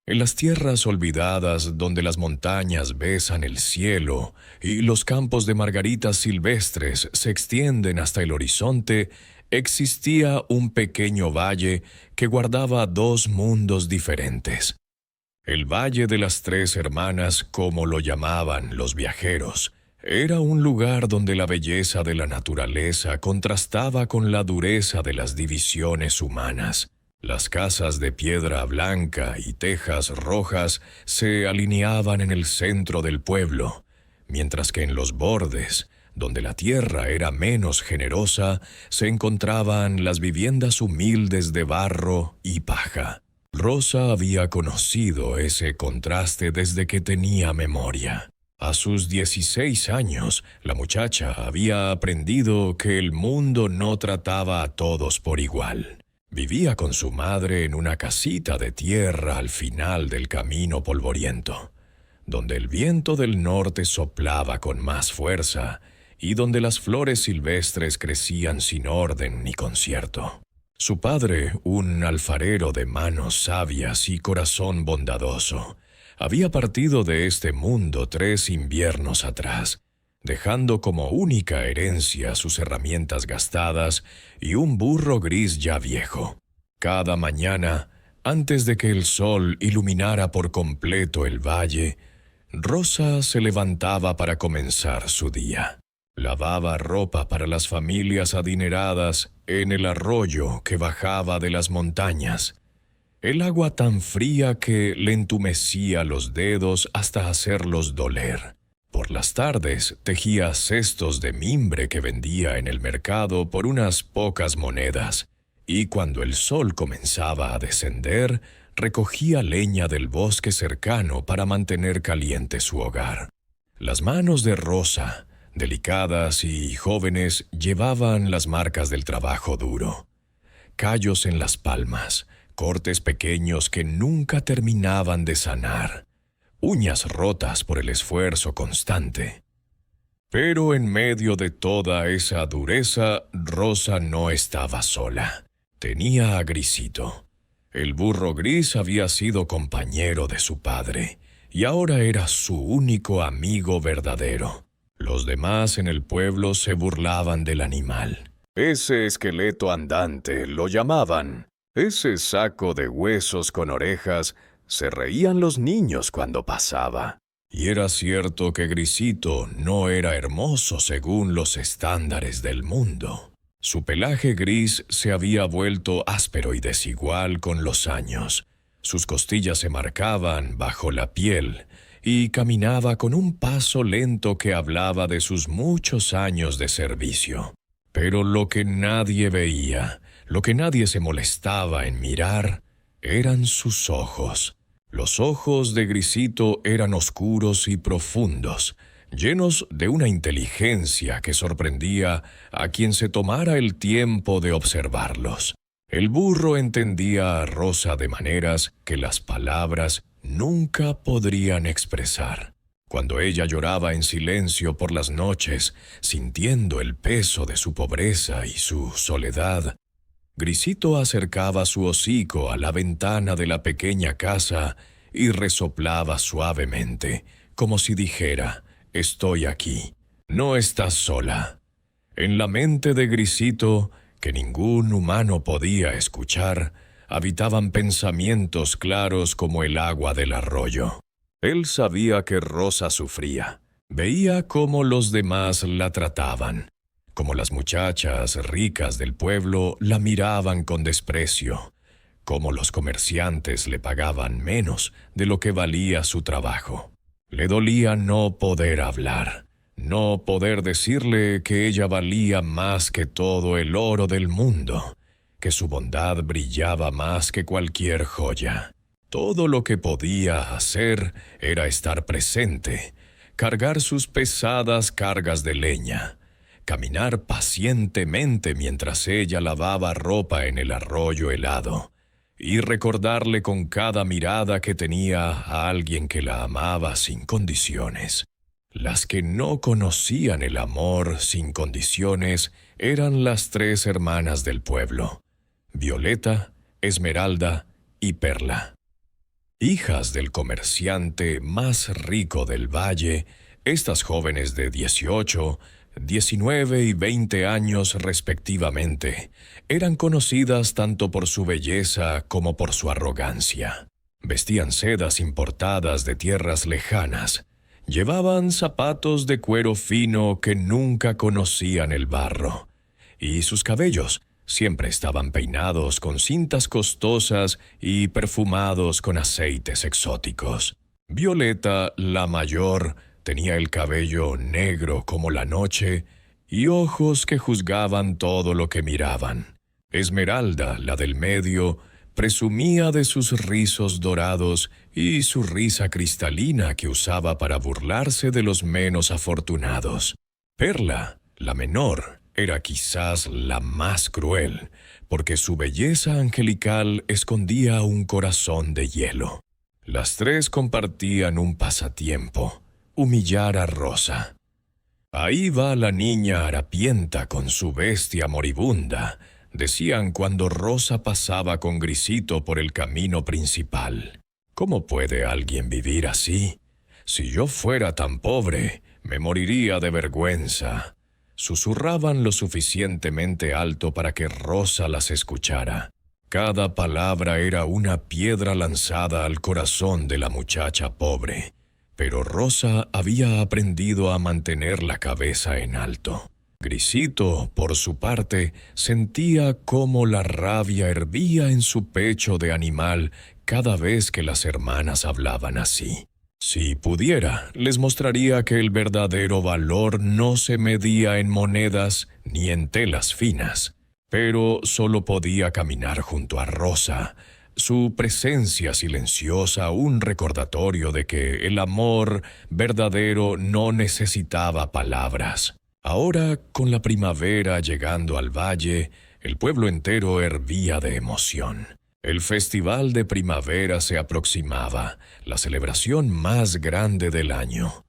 En las tierras olvidadas donde las montañas besan el cielo y los campos de margaritas silvestres se extienden hasta el horizonte, existía un pequeño valle que guardaba dos mundos diferentes. El Valle de las Tres Hermanas, como lo llamaban los viajeros, era un lugar donde la belleza de la naturaleza contrastaba con la dureza de las divisiones humanas. Las casas de piedra blanca y tejas rojas se alineaban en el centro del pueblo, mientras que en los bordes, donde la tierra era menos generosa, se encontraban las viviendas humildes de barro y paja. Rosa había conocido ese contraste desde que tenía memoria. A sus 16 años, la muchacha había aprendido que el mundo no trataba a todos por igual. Vivía con su madre en una casita de tierra al final del camino polvoriento, donde el viento del norte soplaba con más fuerza y donde las flores silvestres crecían sin orden ni concierto. Su padre, un alfarero de manos sabias y corazón bondadoso, había partido de este mundo 3 inviernos atrás, dejando como única herencia sus herramientas gastadas y un burro gris ya viejo. Cada mañana, antes de que el sol iluminara por completo el valle, Rosa se levantaba para comenzar su día. Lavaba ropa para las familias adineradas en el arroyo que bajaba de las montañas. El agua tan fría que le entumecía los dedos hasta hacerlos doler. Por las tardes tejía cestos de mimbre que vendía en el mercado por unas pocas monedas, y cuando el sol comenzaba a descender, recogía leña del bosque cercano para mantener caliente su hogar. Las manos de Rosa, delicadas y jóvenes, llevaban las marcas del trabajo duro. Callos en las palmas, cortes pequeños que nunca terminaban de sanar, uñas rotas por el esfuerzo constante. Pero en medio de toda esa dureza, Rosa no estaba sola. Tenía a Grisito. El burro gris había sido compañero de su padre, y ahora era su único amigo verdadero. Los demás en el pueblo se burlaban del animal. Ese esqueleto andante lo llamaban. Ese saco de huesos con orejas. Se reían los niños cuando pasaba. Y era cierto que Grisito no era hermoso según los estándares del mundo. Su pelaje gris se había vuelto áspero y desigual con los años. Sus costillas se marcaban bajo la piel y caminaba con un paso lento que hablaba de sus muchos años de servicio. Pero lo que nadie veía, lo que nadie se molestaba en mirar, eran sus ojos. Los ojos de Grisito eran oscuros y profundos, llenos de una inteligencia que sorprendía a quien se tomara el tiempo de observarlos. El burro entendía a Rosa de maneras que las palabras nunca podrían expresar. Cuando ella lloraba en silencio por las noches, sintiendo el peso de su pobreza y su soledad, Grisito acercaba su hocico a la ventana de la pequeña casa y resoplaba suavemente, como si dijera: «Estoy aquí, no estás sola». En la mente de Grisito, que ningún humano podía escuchar, habitaban pensamientos claros como el agua del arroyo. Él sabía que Rosa sufría, veía cómo los demás la trataban, cómo las muchachas ricas del pueblo la miraban con desprecio, cómo los comerciantes le pagaban menos de lo que valía su trabajo. Le dolía no poder hablar, no poder decirle que ella valía más que todo el oro del mundo, que su bondad brillaba más que cualquier joya. Todo lo que podía hacer era estar presente, cargar sus pesadas cargas de leña, caminar pacientemente mientras ella lavaba ropa en el arroyo helado, y recordarle con cada mirada que tenía a alguien que la amaba sin condiciones. Las que no conocían el amor sin condiciones eran las 3 hermanas del pueblo: Violeta, Esmeralda y Perla. Hijas del comerciante más rico del valle, estas jóvenes de 18, 19 y 20 años respectivamente, eran conocidas tanto por su belleza como por su arrogancia. Vestían sedas importadas de tierras lejanas, llevaban zapatos de cuero fino que nunca conocían el barro, y sus cabellos siempre estaban peinados con cintas costosas y perfumados con aceites exóticos. Violeta, la mayor, tenía el cabello negro como la noche y ojos que juzgaban todo lo que miraban. Esmeralda, la del medio, presumía de sus rizos dorados y su risa cristalina que usaba para burlarse de los menos afortunados. Perla, la menor, era quizás la más cruel, porque su belleza angelical escondía un corazón de hielo. Las tres compartían un pasatiempo: humillar a Rosa. «Ahí va la niña harapienta con su bestia moribunda», decían cuando Rosa pasaba con Grisito por el camino principal. «¿Cómo puede alguien vivir así? Si yo fuera tan pobre, me moriría de vergüenza». Susurraban lo suficientemente alto para que Rosa las escuchara. Cada palabra era una piedra lanzada al corazón de la muchacha pobre, pero Rosa había aprendido a mantener la cabeza en alto. Grisito, por su parte, sentía cómo la rabia hervía en su pecho de animal cada vez que las hermanas hablaban así. Si pudiera, les mostraría que el verdadero valor no se medía en monedas ni en telas finas, pero solo podía caminar junto a Rosa, su presencia silenciosa un recordatorio de que el amor verdadero no necesitaba palabras. Ahora, con la primavera llegando al valle, el pueblo entero hervía de emoción. El festival de primavera se aproximaba, la celebración más grande del año,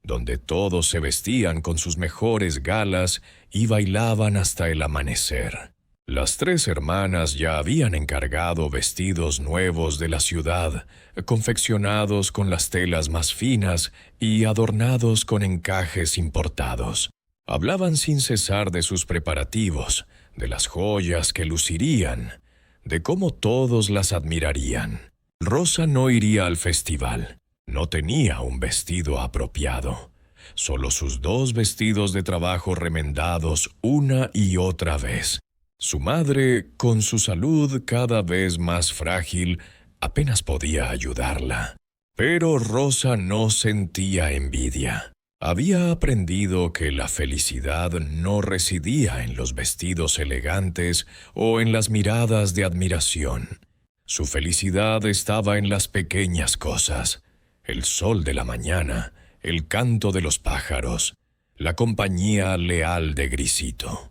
donde todos se vestían con sus mejores galas y bailaban hasta el amanecer. Las tres hermanas ya habían encargado vestidos nuevos de la ciudad, confeccionados con las telas más finas y adornados con encajes importados. Hablaban sin cesar de sus preparativos, de las joyas que lucirían, de cómo todos las admirarían. Rosa no iría al festival. No tenía un vestido apropiado. Solo sus dos vestidos de trabajo remendados una y otra vez. Su madre, con su salud cada vez más frágil, apenas podía ayudarla. Pero Rosa no sentía envidia. Había aprendido que la felicidad no residía en los vestidos elegantes o en las miradas de admiración. Su felicidad estaba en las pequeñas cosas: el sol de la mañana, el canto de los pájaros, la compañía leal de Grisito.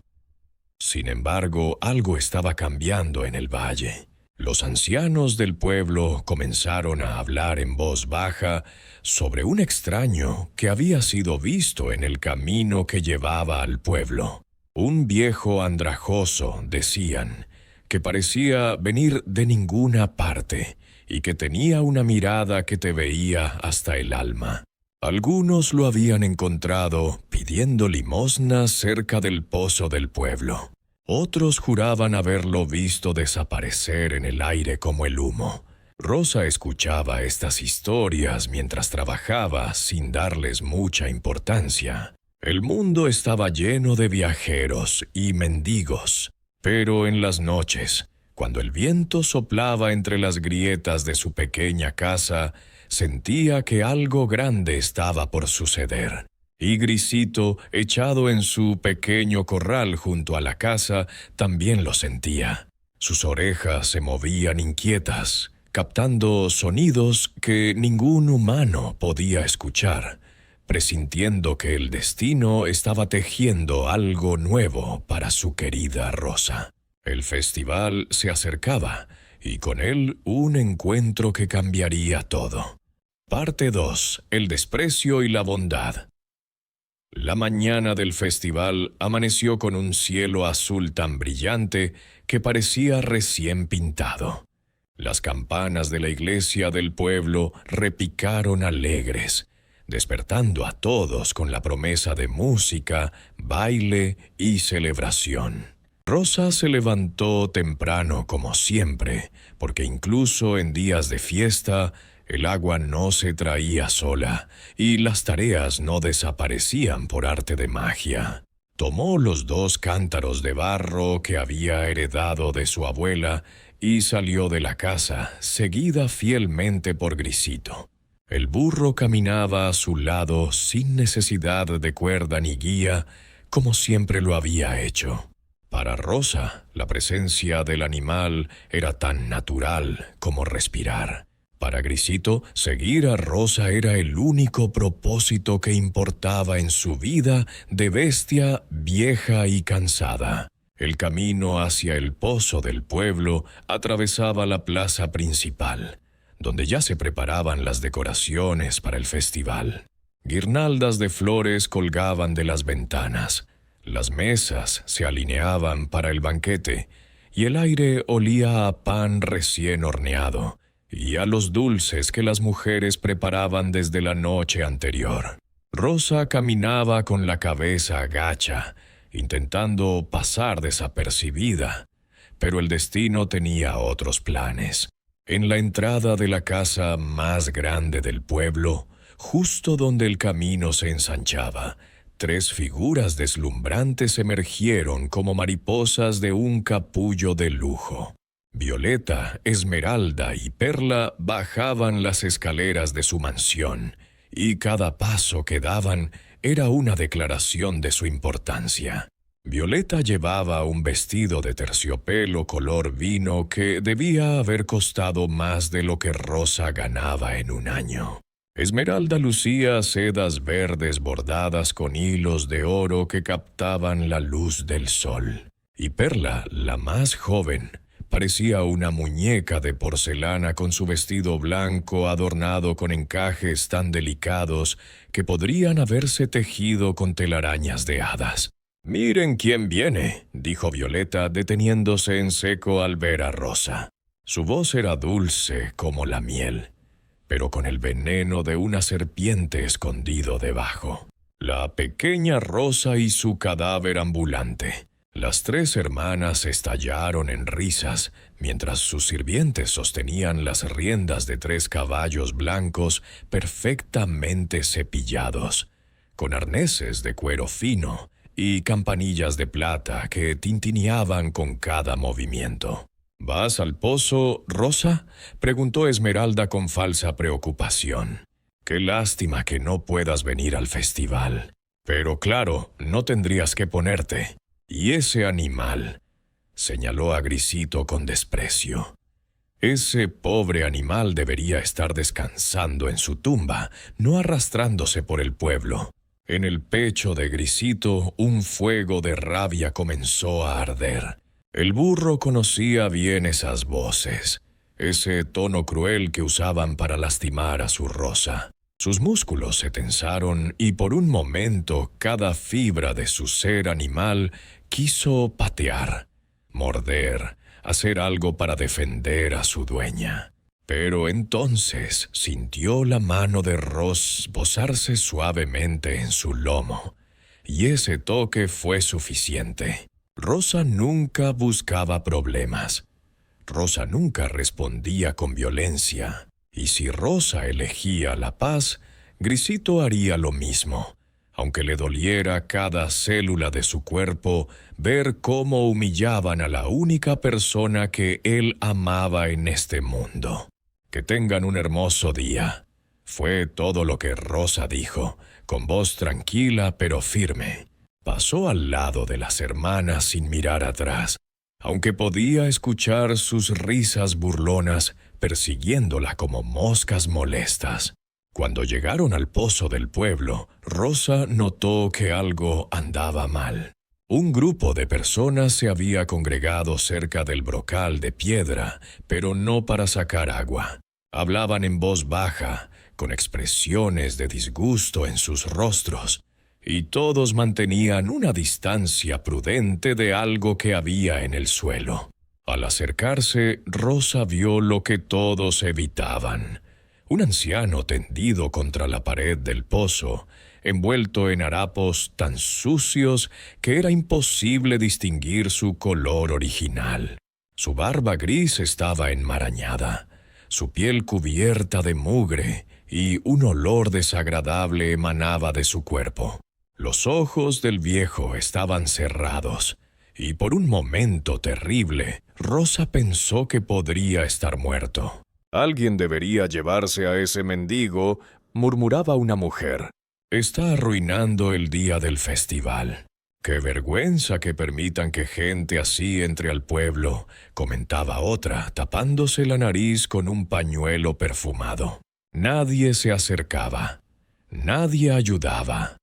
Sin embargo, algo estaba cambiando en el valle. Los ancianos del pueblo comenzaron a hablar en voz baja sobre un extraño que había sido visto en el camino que llevaba al pueblo. Un viejo andrajoso, decían, que parecía venir de ninguna parte y que tenía una mirada que te veía hasta el alma. Algunos lo habían encontrado pidiendo limosna cerca del pozo del pueblo. Otros juraban haberlo visto desaparecer en el aire como el humo. Rosa escuchaba estas historias mientras trabajaba sin darles mucha importancia. El mundo estaba lleno de viajeros y mendigos, pero en las noches, cuando el viento soplaba entre las grietas de su pequeña casa, sentía que algo grande estaba por suceder. Y Grisito, echado en su pequeño corral junto a la casa, también lo sentía. Sus orejas se movían inquietas, captando sonidos que ningún humano podía escuchar, presintiendo que el destino estaba tejiendo algo nuevo para su querida Rosa. El festival se acercaba, y con él un encuentro que cambiaría todo. Parte 2. El desprecio y la bondad. La mañana del festival amaneció con un cielo azul tan brillante que parecía recién pintado. Las campanas de la iglesia del pueblo repicaron alegres, despertando a todos con la promesa de música, baile y celebración. Rosa se levantó temprano como siempre, porque incluso en días de fiesta, el agua no se traía sola y las tareas no desaparecían por arte de magia. Tomó los 2 cántaros de barro que había heredado de su abuela y salió de la casa, seguida fielmente por Grisito. El burro caminaba a su lado sin necesidad de cuerda ni guía, como siempre lo había hecho. Para Rosa, la presencia del animal era tan natural como respirar. Para Grisito, seguir a Rosa era el único propósito que importaba en su vida de bestia vieja y cansada. El camino hacia el pozo del pueblo atravesaba la plaza principal, donde ya se preparaban las decoraciones para el festival. Guirnaldas de flores colgaban de las ventanas, las mesas se alineaban para el banquete, y el aire olía a pan recién horneado y a los dulces que las mujeres preparaban desde la noche anterior. Rosa caminaba con la cabeza agacha, intentando pasar desapercibida, pero el destino tenía otros planes. En la entrada de la casa más grande del pueblo, justo donde el camino se ensanchaba, 3 figuras deslumbrantes emergieron como mariposas de un capullo de lujo. Violeta, Esmeralda y Perla bajaban las escaleras de su mansión, y cada paso que daban era una declaración de su importancia. Violeta llevaba un vestido de terciopelo color vino que debía haber costado más de lo que Rosa ganaba en un año. Esmeralda lucía sedas verdes bordadas con hilos de oro que captaban la luz del sol. Y Perla, la más joven, parecía una muñeca de porcelana con su vestido blanco adornado con encajes tan delicados que podrían haberse tejido con telarañas de hadas. «Miren quién viene», dijo Violeta, deteniéndose en seco al ver a Rosa. Su voz era dulce como la miel, pero con el veneno de una serpiente escondido debajo. La pequeña Rosa y su cadáver ambulante. Las 3 hermanas estallaron en risas, mientras sus sirvientes sostenían las riendas de 3 caballos blancos perfectamente cepillados, con arneses de cuero fino y campanillas de plata que tintineaban con cada movimiento. «¿Vas al pozo, Rosa?», preguntó Esmeralda con falsa preocupación. «Qué lástima que no puedas venir al festival. Pero claro, no tendrías que ponerte. Y ese animal», señaló a Grisito con desprecio. «Ese pobre animal debería estar descansando en su tumba, no arrastrándose por el pueblo». En el pecho de Grisito un fuego de rabia comenzó a arder. El burro conocía bien esas voces, ese tono cruel que usaban para lastimar a su Rosa. Sus músculos se tensaron y por un momento cada fibra de su ser animal quiso patear, morder, hacer algo para defender a su dueña. Pero entonces sintió la mano de Ross posarse suavemente en su lomo, y ese toque fue suficiente. Rosa nunca buscaba problemas. Rosa nunca respondía con violencia, y si Rosa elegía la paz, Grisito haría lo mismo, aunque le doliera cada célula de su cuerpo ver cómo humillaban a la única persona que él amaba en este mundo. «Que tengan un hermoso día», fue todo lo que Rosa dijo, con voz tranquila pero firme. Pasó al lado de las hermanas sin mirar atrás, aunque podía escuchar sus risas burlonas persiguiéndola como moscas molestas. Cuando llegaron al pozo del pueblo, Rosa notó que algo andaba mal. Un grupo de personas se había congregado cerca del brocal de piedra, pero no para sacar agua. Hablaban en voz baja, con expresiones de disgusto en sus rostros, y todos mantenían una distancia prudente de algo que había en el suelo. Al acercarse, Rosa vio lo que todos evitaban: un anciano tendido contra la pared del pozo, envuelto en harapos tan sucios que era imposible distinguir su color original. Su barba gris estaba enmarañada, su piel cubierta de mugre, y un olor desagradable emanaba de su cuerpo. Los ojos del viejo estaban cerrados, y por un momento terrible, Rosa pensó que podría estar muerto. «Alguien debería llevarse a ese mendigo», murmuraba una mujer. «Está arruinando el día del festival». «Qué vergüenza que permitan que gente así entre al pueblo», comentaba otra, tapándose la nariz con un pañuelo perfumado. Nadie se acercaba, nadie ayudaba.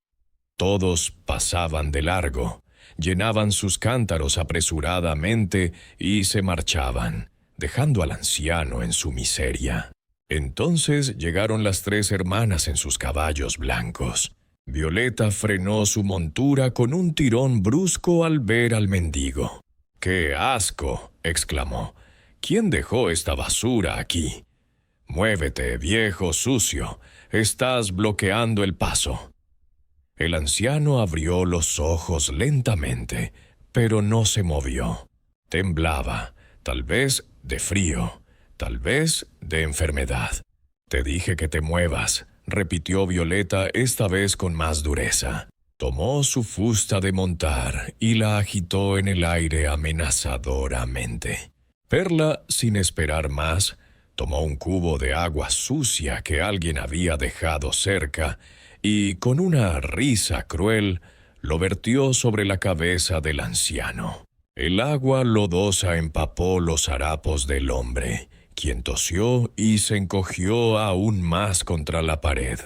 Todos pasaban de largo, llenaban sus cántaros apresuradamente y se marchaban, dejando al anciano en su miseria. Entonces llegaron las 3 hermanas en sus caballos blancos. Violeta frenó su montura con un tirón brusco al ver al mendigo. «¡Qué asco!», exclamó. «¿Quién dejó esta basura aquí? Muévete, viejo sucio, estás bloqueando el paso». El anciano abrió los ojos lentamente, pero no se movió. Temblaba, tal vez de frío, tal vez de enfermedad. «Te dije que te muevas», repitió Violeta, esta vez con más dureza. Tomó su fusta de montar y la agitó en el aire amenazadoramente. Perla, sin esperar más, tomó un cubo de agua sucia que alguien había dejado cerca y, con una risa cruel, lo vertió sobre la cabeza del anciano. El agua lodosa empapó los harapos del hombre, quien tosió y se encogió aún más contra la pared.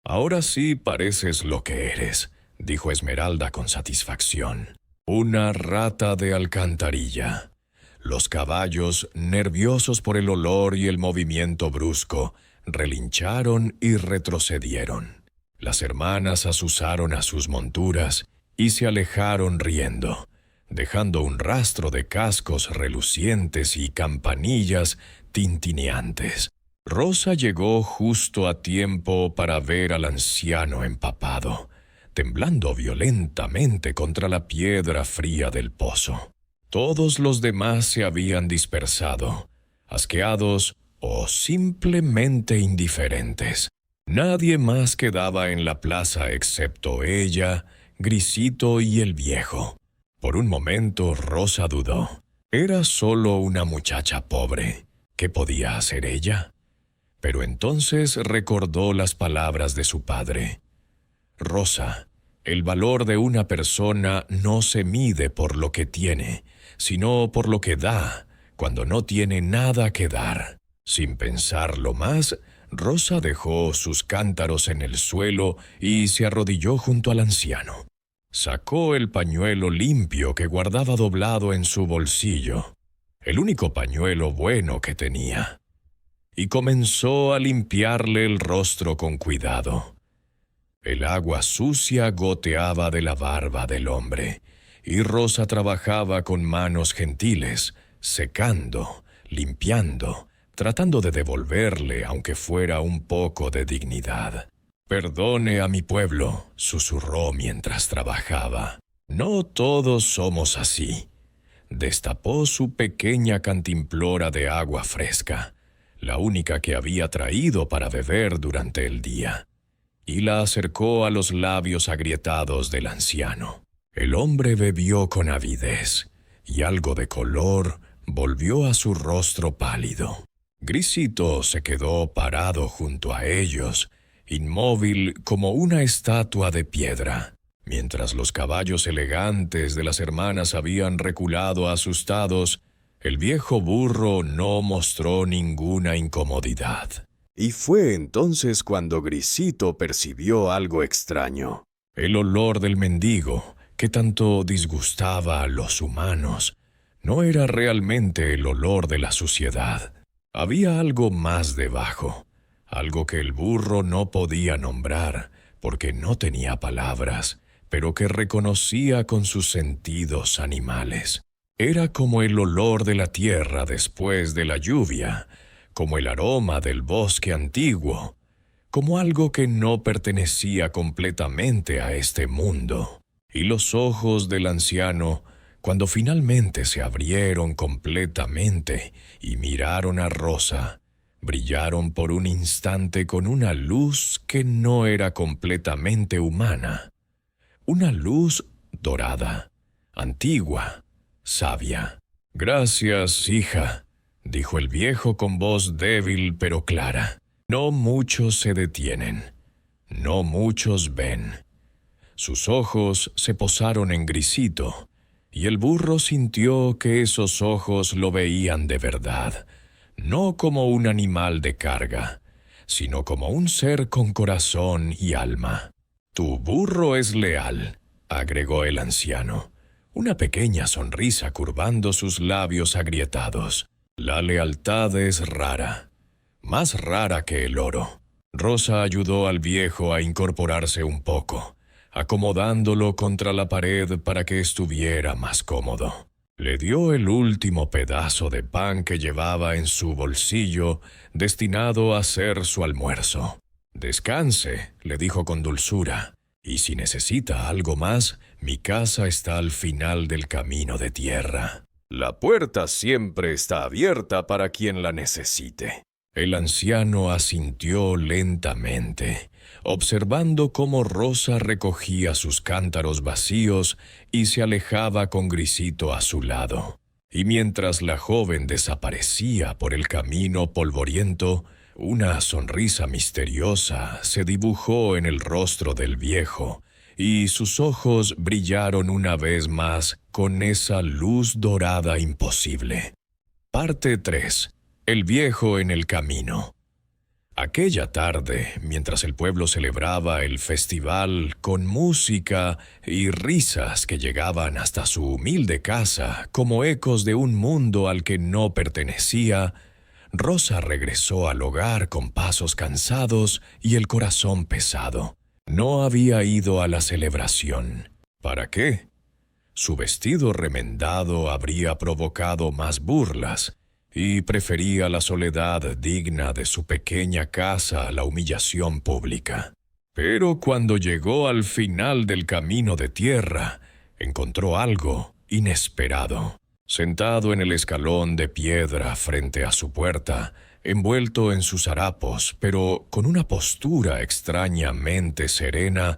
«Ahora sí pareces lo que eres», dijo Esmeralda con satisfacción. «Una rata de alcantarilla». Los caballos, nerviosos por el olor y el movimiento brusco, relincharon y retrocedieron. Las hermanas azuzaron a sus monturas y se alejaron riendo, dejando un rastro de cascos relucientes y campanillas tintineantes. Rosa llegó justo a tiempo para ver al anciano empapado, temblando violentamente contra la piedra fría del pozo. Todos los demás se habían dispersado, asqueados o simplemente indiferentes. Nadie más quedaba en la plaza excepto ella, Grisito y el viejo. Por un momento Rosa dudó. Era solo una muchacha pobre. ¿Qué podía hacer ella? Pero entonces recordó las palabras de su padre. «Rosa, el valor de una persona no se mide por lo que tiene, sino por lo que da, cuando no tiene nada que dar». Sin pensarlo más, Rosa dejó sus cántaros en el suelo y se arrodilló junto al anciano. Sacó el pañuelo limpio que guardaba doblado en su bolsillo, el único pañuelo bueno que tenía, y comenzó a limpiarle el rostro con cuidado. El agua sucia goteaba de la barba del hombre, y Rosa trabajaba con manos gentiles, secando, limpiando, tratando de devolverle, aunque fuera un poco de dignidad. «Perdone a mi pueblo», susurró mientras trabajaba. «No todos somos así». Destapó su pequeña cantimplora de agua fresca, la única que había traído para beber durante el día, y la acercó a los labios agrietados del anciano. El hombre bebió con avidez, y algo de color volvió a su rostro pálido. Grisito se quedó parado junto a ellos, inmóvil como una estatua de piedra, mientras los caballos elegantes de las hermanas habían reculado asustados. El viejo burro no mostró ninguna incomodidad. Y fue entonces cuando Grisito percibió algo extraño. El olor del mendigo, que tanto disgustaba a los humanos, no era realmente el olor de la suciedad. Había algo más debajo, algo que el burro no podía nombrar, porque no tenía palabras, pero que reconocía con sus sentidos animales. Era como el olor de la tierra después de la lluvia, como el aroma del bosque antiguo, como algo que no pertenecía completamente a este mundo. Y los ojos del anciano, cuando finalmente se abrieron completamente y miraron a Rosa, brillaron por un instante con una luz que no era completamente humana. Una luz dorada, antigua, sabia. «Gracias, hija», dijo el viejo con voz débil pero clara. «No muchos se detienen, no muchos ven». Sus ojos se posaron en Grisito, y el burro sintió que esos ojos lo veían de verdad, no como un animal de carga, sino como un ser con corazón y alma. «Tu burro es leal», agregó el anciano, una pequeña sonrisa curvando sus labios agrietados. «La lealtad es rara, más rara que el oro». Rosa ayudó al viejo a incorporarse un poco, acomodándolo contra la pared para que estuviera más cómodo. Le dio el último pedazo de pan que llevaba en su bolsillo, destinado a ser su almuerzo. «Descanse», le dijo con dulzura, «y si necesita algo más, mi casa está al final del camino de tierra. La puerta siempre está abierta para quien la necesite». El anciano asintió lentamente, observando cómo Rosa recogía sus cántaros vacíos y se alejaba con Grisito a su lado. Y mientras la joven desaparecía por el camino polvoriento, una sonrisa misteriosa se dibujó en el rostro del viejo, y sus ojos brillaron una vez más con esa luz dorada imposible. Parte 3. El viejo en el camino. Aquella tarde, mientras el pueblo celebraba el festival con música y risas que llegaban hasta su humilde casa como ecos de un mundo al que no pertenecía, Rosa regresó al hogar con pasos cansados y el corazón pesado. No había ido a la celebración. ¿Para qué? Su vestido remendado habría provocado más burlas, y prefería la soledad digna de su pequeña casa a la humillación pública. Pero cuando llegó al final del camino de tierra, encontró algo inesperado. Sentado en el escalón de piedra frente a su puerta, envuelto en sus harapos, pero con una postura extrañamente serena,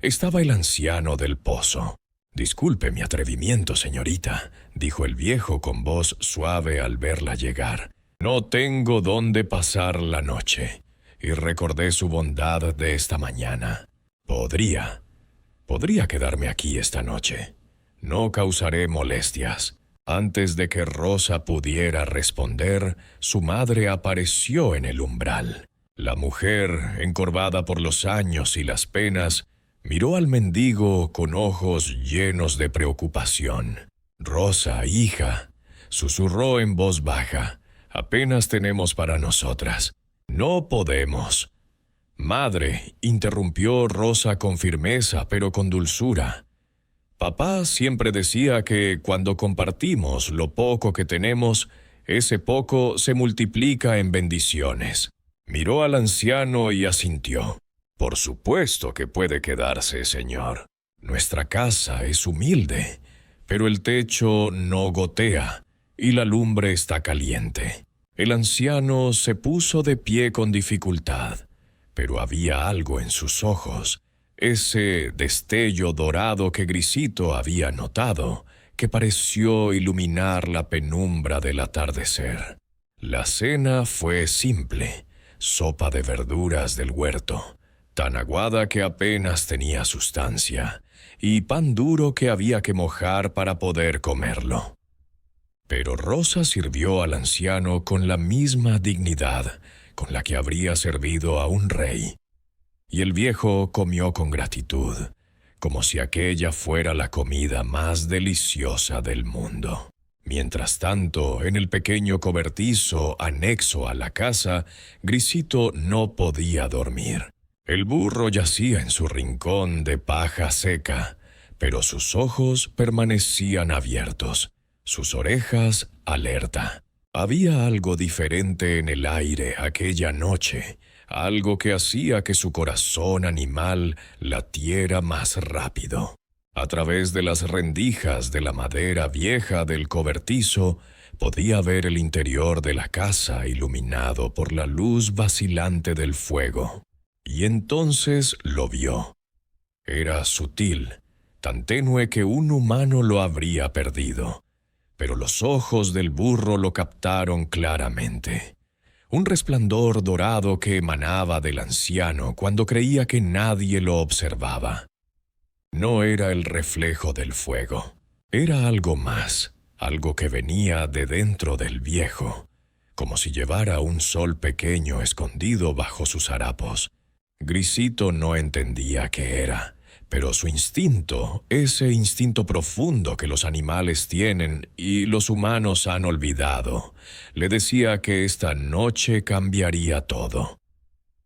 estaba el anciano del pozo. «Disculpe mi atrevimiento, señorita», dijo el viejo con voz suave al verla llegar. «No tengo dónde pasar la noche, y recordé su bondad de esta mañana. Podría quedarme aquí esta noche. No causaré molestias». Antes de que Rosa pudiera responder, su madre apareció en el umbral. La mujer, encorvada por los años y las penas, miró al mendigo con ojos llenos de preocupación. «Rosa, hija», susurró en voz baja, «apenas tenemos para nosotras. No podemos». «Madre», interrumpió Rosa con firmeza pero con dulzura, «papá siempre decía que cuando compartimos lo poco que tenemos, ese poco se multiplica en bendiciones». Miró al anciano y asintió. «Por supuesto que puede quedarse, señor. Nuestra casa es humilde, pero el techo no gotea y la lumbre está caliente». El anciano se puso de pie con dificultad, pero había algo en sus ojos, ese destello dorado que Grisito había notado, que pareció iluminar la penumbra del atardecer. La cena fue simple, sopa de verduras del huerto, tan aguada que apenas tenía sustancia, y pan duro que había que mojar para poder comerlo. Pero Rosa sirvió al anciano con la misma dignidad con la que habría servido a un rey, y el viejo comió con gratitud, como si aquella fuera la comida más deliciosa del mundo. Mientras tanto, en el pequeño cobertizo anexo a la casa, Grisito no podía dormir. El burro yacía en su rincón de paja seca, pero sus ojos permanecían abiertos, sus orejas alerta. Había algo diferente en el aire aquella noche, algo que hacía que su corazón animal latiera más rápido. A través de las rendijas de la madera vieja del cobertizo, podía ver el interior de la casa iluminado por la luz vacilante del fuego. Y entonces lo vio. Era sutil, tan tenue que un humano lo habría perdido. Pero los ojos del burro lo captaron claramente. Un resplandor dorado que emanaba del anciano cuando creía que nadie lo observaba. No era el reflejo del fuego. Era algo más, algo que venía de dentro del viejo, como si llevara un sol pequeño escondido bajo sus harapos. Grisito no entendía qué era, pero su instinto, ese instinto profundo que los animales tienen y los humanos han olvidado, le decía que esta noche cambiaría todo.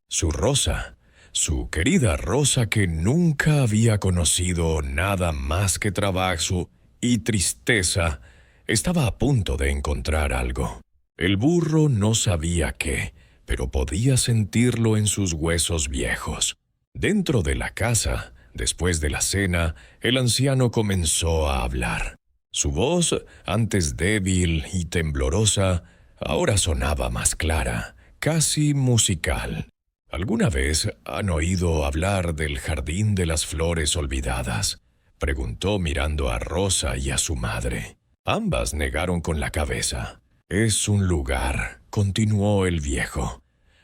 Su Rosa, su querida Rosa que nunca había conocido nada más que trabajo y tristeza, estaba a punto de encontrar algo. El burro no sabía qué, pero podía sentirlo en sus huesos viejos. Dentro de la casa, después de la cena, el anciano comenzó a hablar. Su voz, antes débil y temblorosa, ahora sonaba más clara, casi musical. ¿Alguna vez han oído hablar del Jardín de las Flores Olvidadas?, preguntó mirando a Rosa y a su madre. Ambas negaron con la cabeza. Es un lugar, continuó el viejo,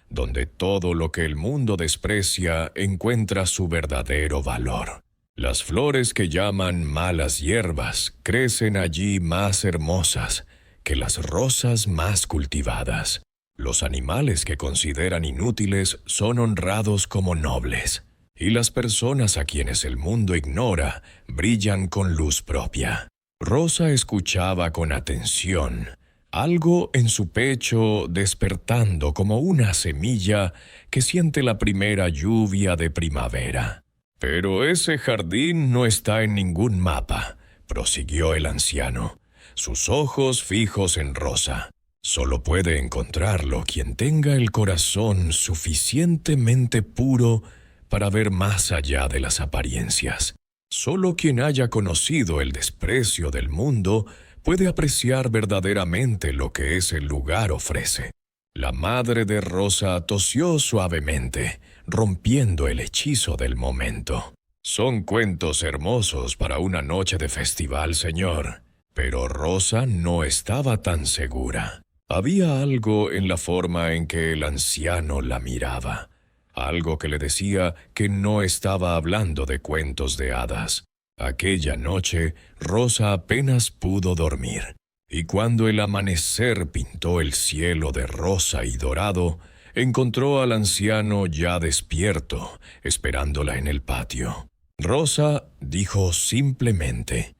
donde todo lo que el mundo desprecia encuentra su verdadero valor. Las flores que llaman malas hierbas crecen allí más hermosas que las rosas más cultivadas. Los animales que consideran inútiles son honrados como nobles, y las personas a quienes el mundo ignora brillan con luz propia. Rosa escuchaba con atención, algo en su pecho despertando como una semilla que siente la primera lluvia de primavera. «Pero ese jardín no está en ningún mapa», prosiguió el anciano, sus ojos fijos en Rosa. «Solo puede encontrarlo quien tenga el corazón suficientemente puro para ver más allá de las apariencias. Solo quien haya conocido el desprecio del mundo puede apreciar verdaderamente lo que ese lugar ofrece». La madre de Rosa tosió suavemente, rompiendo el hechizo del momento. «Son cuentos hermosos para una noche de festival, señor». Pero Rosa no estaba tan segura. Había algo en la forma en que el anciano la miraba, algo que le decía que no estaba hablando de cuentos de hadas. Aquella noche, Rosa apenas pudo dormir, y cuando el amanecer pintó el cielo de rosa y dorado, encontró al anciano ya despierto, esperándola en el patio. Rosa dijo simplemente: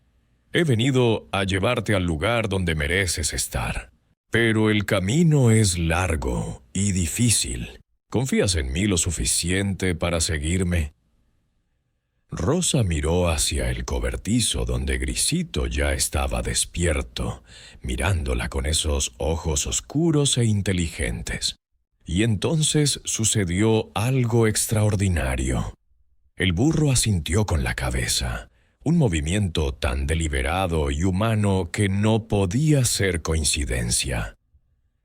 «He venido a llevarte al lugar donde mereces estar. Pero el camino es largo y difícil. ¿Confías en mí lo suficiente para seguirme?» Rosa miró hacia el cobertizo donde Grisito ya estaba despierto, mirándola con esos ojos oscuros e inteligentes. Y entonces sucedió algo extraordinario. El burro asintió con la cabeza, un movimiento tan deliberado y humano que no podía ser coincidencia.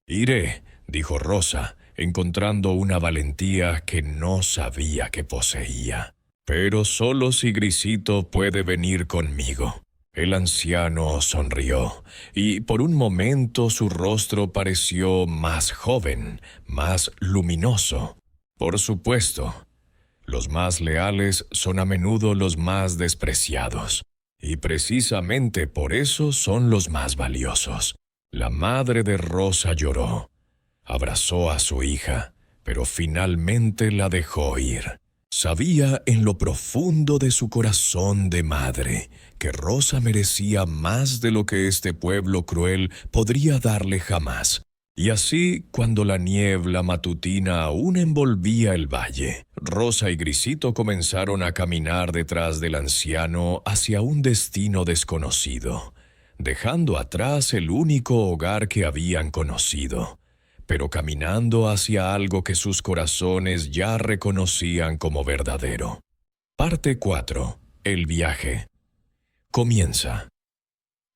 «Iré», dijo Rosa, encontrando una valentía que no sabía que poseía. «Pero solo si Grisito puede venir conmigo». El anciano sonrió, y por un momento su rostro pareció más joven, más luminoso. «Por supuesto. Los más leales son a menudo los más despreciados, y precisamente por eso son los más valiosos». La madre de Rosa lloró. Abrazó a su hija, pero finalmente la dejó ir. Sabía en lo profundo de su corazón de madre que Rosa merecía más de lo que este pueblo cruel podría darle jamás. Y así, cuando la niebla matutina aún envolvía el valle, Rosa y Grisito comenzaron a caminar detrás del anciano hacia un destino desconocido, dejando atrás el único hogar que habían conocido, pero caminando hacia algo que sus corazones ya reconocían como verdadero. Parte 4. El viaje. Comienza.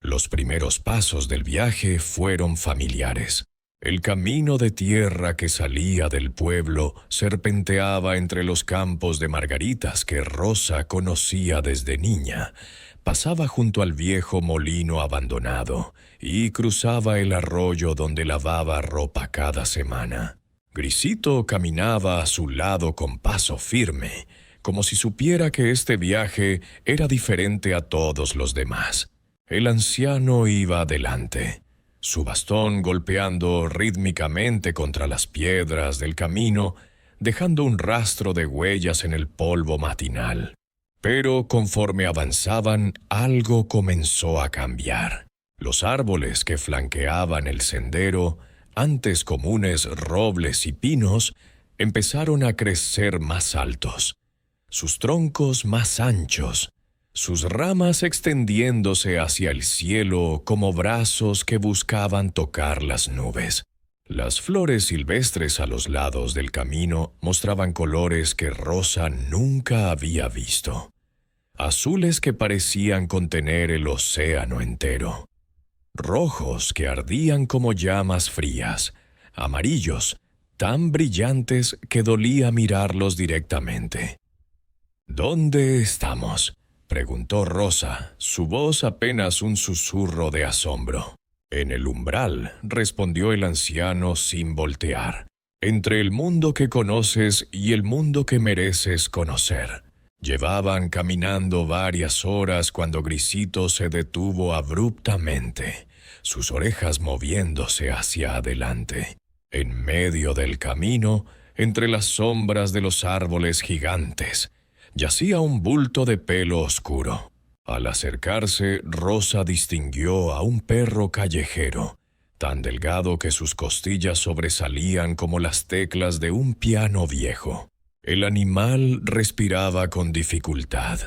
Los primeros pasos del viaje fueron familiares. El camino de tierra que salía del pueblo serpenteaba entre los campos de margaritas que Rosa conocía desde niña. Pasaba junto al viejo molino abandonado y cruzaba el arroyo donde lavaba ropa cada semana. Grisito caminaba a su lado con paso firme, como si supiera que este viaje era diferente a todos los demás. El anciano iba adelante, su bastón golpeando rítmicamente contra las piedras del camino, dejando un rastro de huellas en el polvo matinal. Pero conforme avanzaban, algo comenzó a cambiar. Los árboles que flanqueaban el sendero, antes comunes robles y pinos, empezaron a crecer más altos, sus troncos más anchos, sus ramas extendiéndose hacia el cielo como brazos que buscaban tocar las nubes. Las flores silvestres a los lados del camino mostraban colores que Rosa nunca había visto. Azules que parecían contener el océano entero. Rojos que ardían como llamas frías. Amarillos, tan brillantes que dolía mirarlos directamente. ¿Dónde estamos?, preguntó Rosa, su voz apenas un susurro de asombro. En el umbral, respondió el anciano sin voltear. Entre el mundo que conoces y el mundo que mereces conocer. Llevaban caminando varias horas cuando Grisito se detuvo abruptamente, sus orejas moviéndose hacia adelante. En medio del camino, entre las sombras de los árboles gigantes, yacía un bulto de pelo oscuro. Al acercarse, Rosa distinguió a un perro callejero, tan delgado que sus costillas sobresalían como las teclas de un piano viejo. El animal respiraba con dificultad,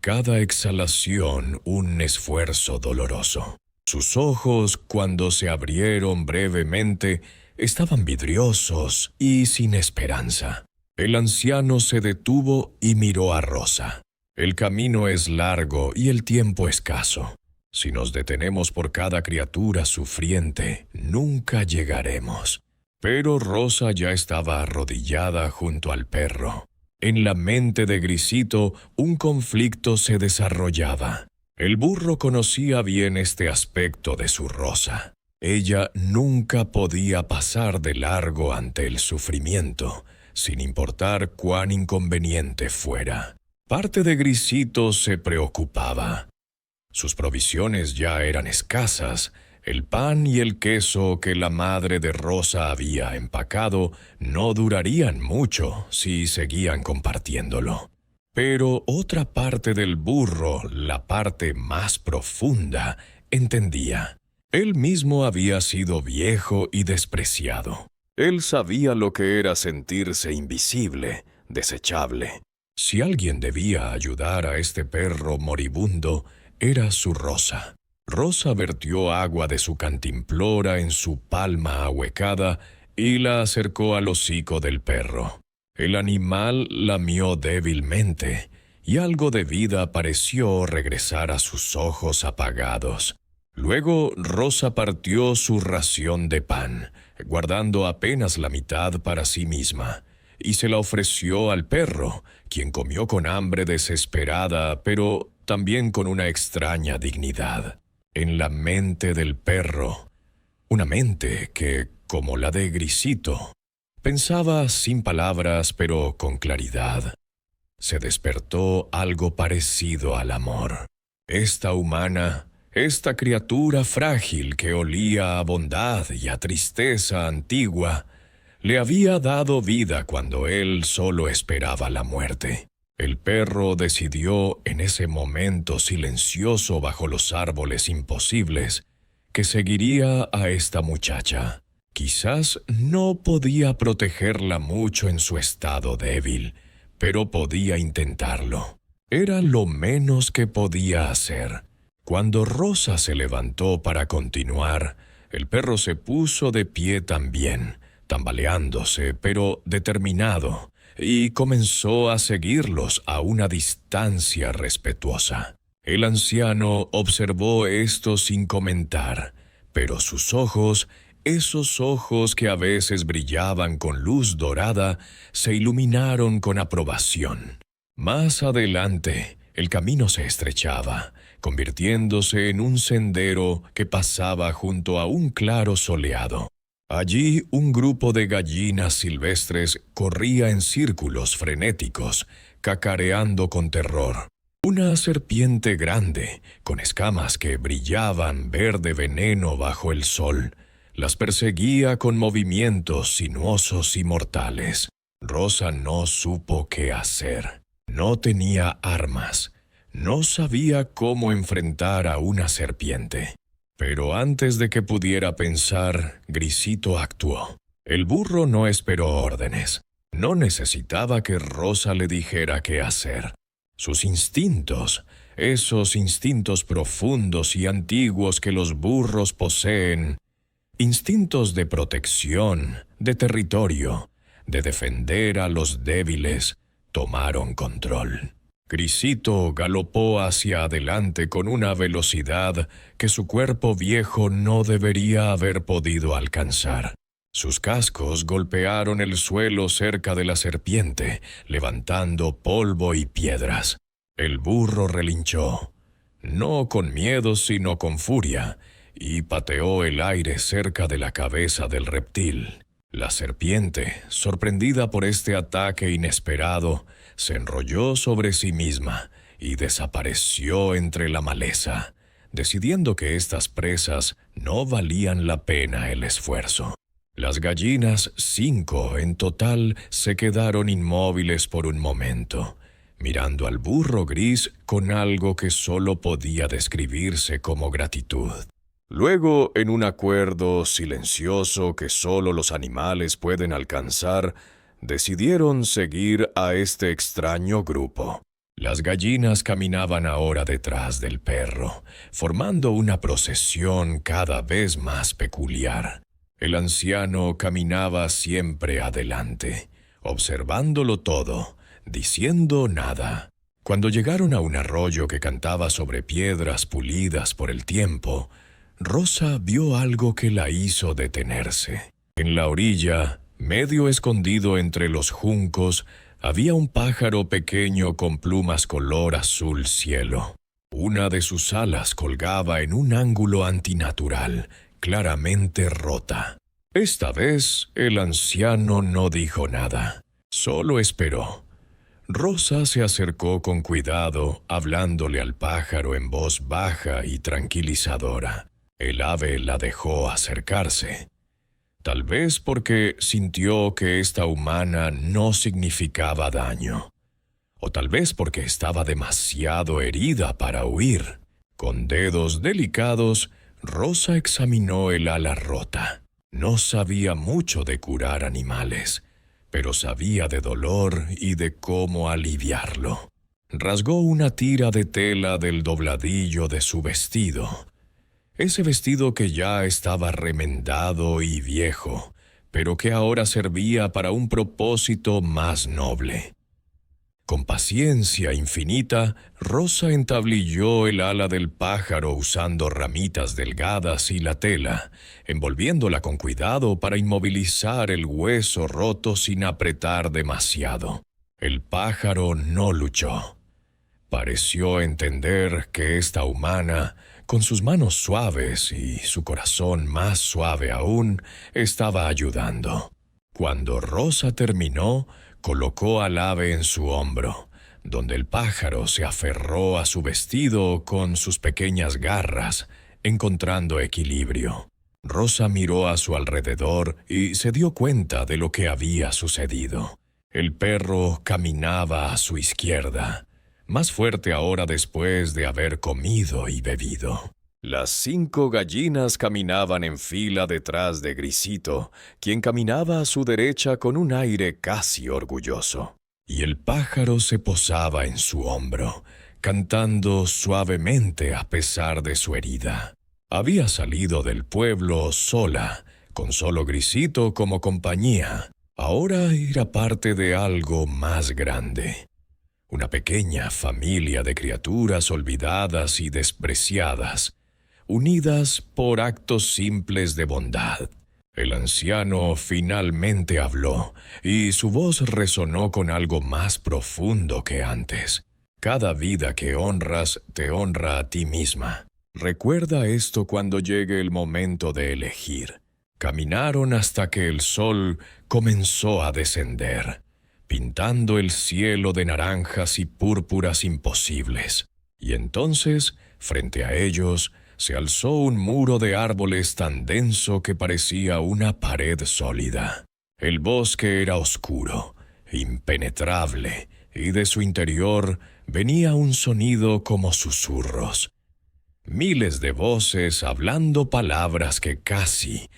cada exhalación un esfuerzo doloroso. Sus ojos, cuando se abrieron brevemente, estaban vidriosos y sin esperanza. El anciano se detuvo y miró a Rosa. El camino es largo y el tiempo escaso. Si nos detenemos por cada criatura sufriente, nunca llegaremos. Pero Rosa ya estaba arrodillada junto al perro. En la mente de Grisito, un conflicto se desarrollaba. El burro conocía bien este aspecto de su Rosa. Ella nunca podía pasar de largo ante el sufrimiento, sin importar cuán inconveniente fuera. Parte de Grisito se preocupaba. Sus provisiones ya eran escasas. El pan y el queso que la madre de Rosa había empacado no durarían mucho si seguían compartiéndolo. Pero otra parte del burro, la parte más profunda, entendía. Él mismo había sido viejo y despreciado. Él sabía lo que era sentirse invisible, desechable. Si alguien debía ayudar a este perro moribundo, era su Rosa. Rosa vertió agua de su cantimplora en su palma ahuecada y la acercó al hocico del perro. El animal lamió débilmente, y algo de vida pareció regresar a sus ojos apagados. Luego Rosa partió su ración de pan, guardando apenas la mitad para sí misma, y se la ofreció al perro, quien comió con hambre desesperada, pero también con una extraña dignidad. En la mente del perro, una mente que, como la de Grisito, pensaba sin palabras pero con claridad, se despertó algo parecido al amor. Esta humana, esta criatura frágil que olía a bondad y a tristeza antigua, le había dado vida cuando él solo esperaba la muerte. El perro decidió en ese momento silencioso bajo los árboles imposibles que seguiría a esta muchacha. Quizás no podía protegerla mucho en su estado débil, pero podía intentarlo. Era lo menos que podía hacer. Cuando Rosa se levantó para continuar, el perro se puso de pie también, tambaleándose, pero determinado, y comenzó a seguirlos a una distancia respetuosa. El anciano observó esto sin comentar, pero sus ojos, esos ojos que a veces brillaban con luz dorada, se iluminaron con aprobación. Más adelante, el camino se estrechaba, convirtiéndose en un sendero que pasaba junto a un claro soleado. Allí un grupo de gallinas silvestres corría en círculos frenéticos, cacareando con terror. Una serpiente grande, con escamas que brillaban verde veneno bajo el sol, las perseguía con movimientos sinuosos y mortales. Rosa no supo qué hacer. No tenía armas. No sabía cómo enfrentar a una serpiente. Pero antes de que pudiera pensar, Grisito actuó. El burro no esperó órdenes. No necesitaba que Rosa le dijera qué hacer. Sus instintos, esos instintos profundos y antiguos que los burros poseen, instintos de protección, de territorio, de defender a los débiles, tomaron control. Grisito galopó hacia adelante con una velocidad que su cuerpo viejo no debería haber podido alcanzar. Sus cascos golpearon el suelo cerca de la serpiente, levantando polvo y piedras. El burro relinchó, no con miedo sino con furia, y pateó el aire cerca de la cabeza del reptil. La serpiente, sorprendida por este ataque inesperado, se enrolló sobre sí misma y desapareció entre la maleza, decidiendo que estas presas no valían la pena el esfuerzo. Las gallinas, 5 en total, se quedaron inmóviles por un momento, mirando al burro gris con algo que solo podía describirse como gratitud. Luego, en un acuerdo silencioso que solo los animales pueden alcanzar, decidieron seguir a este extraño grupo. Las gallinas caminaban ahora detrás del perro, formando una procesión cada vez más peculiar. El anciano caminaba siempre adelante, observándolo todo, diciendo nada. Cuando llegaron a un arroyo que cantaba sobre piedras pulidas por el tiempo, Rosa vio algo que la hizo detenerse. En la orilla, medio escondido entre los juncos, había un pájaro pequeño con plumas color azul cielo. Una de sus alas colgaba en un ángulo antinatural, claramente rota. Esta vez, el anciano no dijo nada, solo esperó. Rosa se acercó con cuidado, hablándole al pájaro en voz baja y tranquilizadora. El ave la dejó acercarse. Tal vez porque sintió que esta humana no significaba daño. O tal vez porque estaba demasiado herida para huir. Con dedos delicados, Rosa examinó el ala rota. No sabía mucho de curar animales, pero sabía de dolor y de cómo aliviarlo. Rasgó una tira de tela del dobladillo de su vestido. Ese vestido que ya estaba remendado y viejo, pero que ahora servía para un propósito más noble. Con paciencia infinita, Rosa entablilló el ala del pájaro usando ramitas delgadas y la tela, envolviéndola con cuidado para inmovilizar el hueso roto sin apretar demasiado. El pájaro no luchó. Pareció entender que esta humana, con sus manos suaves y su corazón más suave aún, estaba ayudando. Cuando Rosa terminó, colocó al ave en su hombro, donde el pájaro se aferró a su vestido con sus pequeñas garras, encontrando equilibrio. Rosa miró a su alrededor y se dio cuenta de lo que había sucedido. El perro caminaba a su izquierda, más fuerte ahora después de haber comido y bebido. Las 5 gallinas caminaban en fila detrás de Grisito, quien caminaba a su derecha con un aire casi orgulloso. Y el pájaro se posaba en su hombro, cantando suavemente a pesar de su herida. Había salido del pueblo sola, con solo Grisito como compañía. Ahora era parte de algo más grande. Una pequeña familia de criaturas olvidadas y despreciadas, unidas por actos simples de bondad. El anciano finalmente habló, y su voz resonó con algo más profundo que antes. Cada vida que honras te honra a ti misma. Recuerda esto cuando llegue el momento de elegir. Caminaron hasta que el sol comenzó a descender, pintando el cielo de naranjas y púrpuras imposibles. Y entonces, frente a ellos, se alzó un muro de árboles tan denso que parecía una pared sólida. El bosque era oscuro, impenetrable, y de su interior venía un sonido como susurros. Miles de voces hablando palabras que casi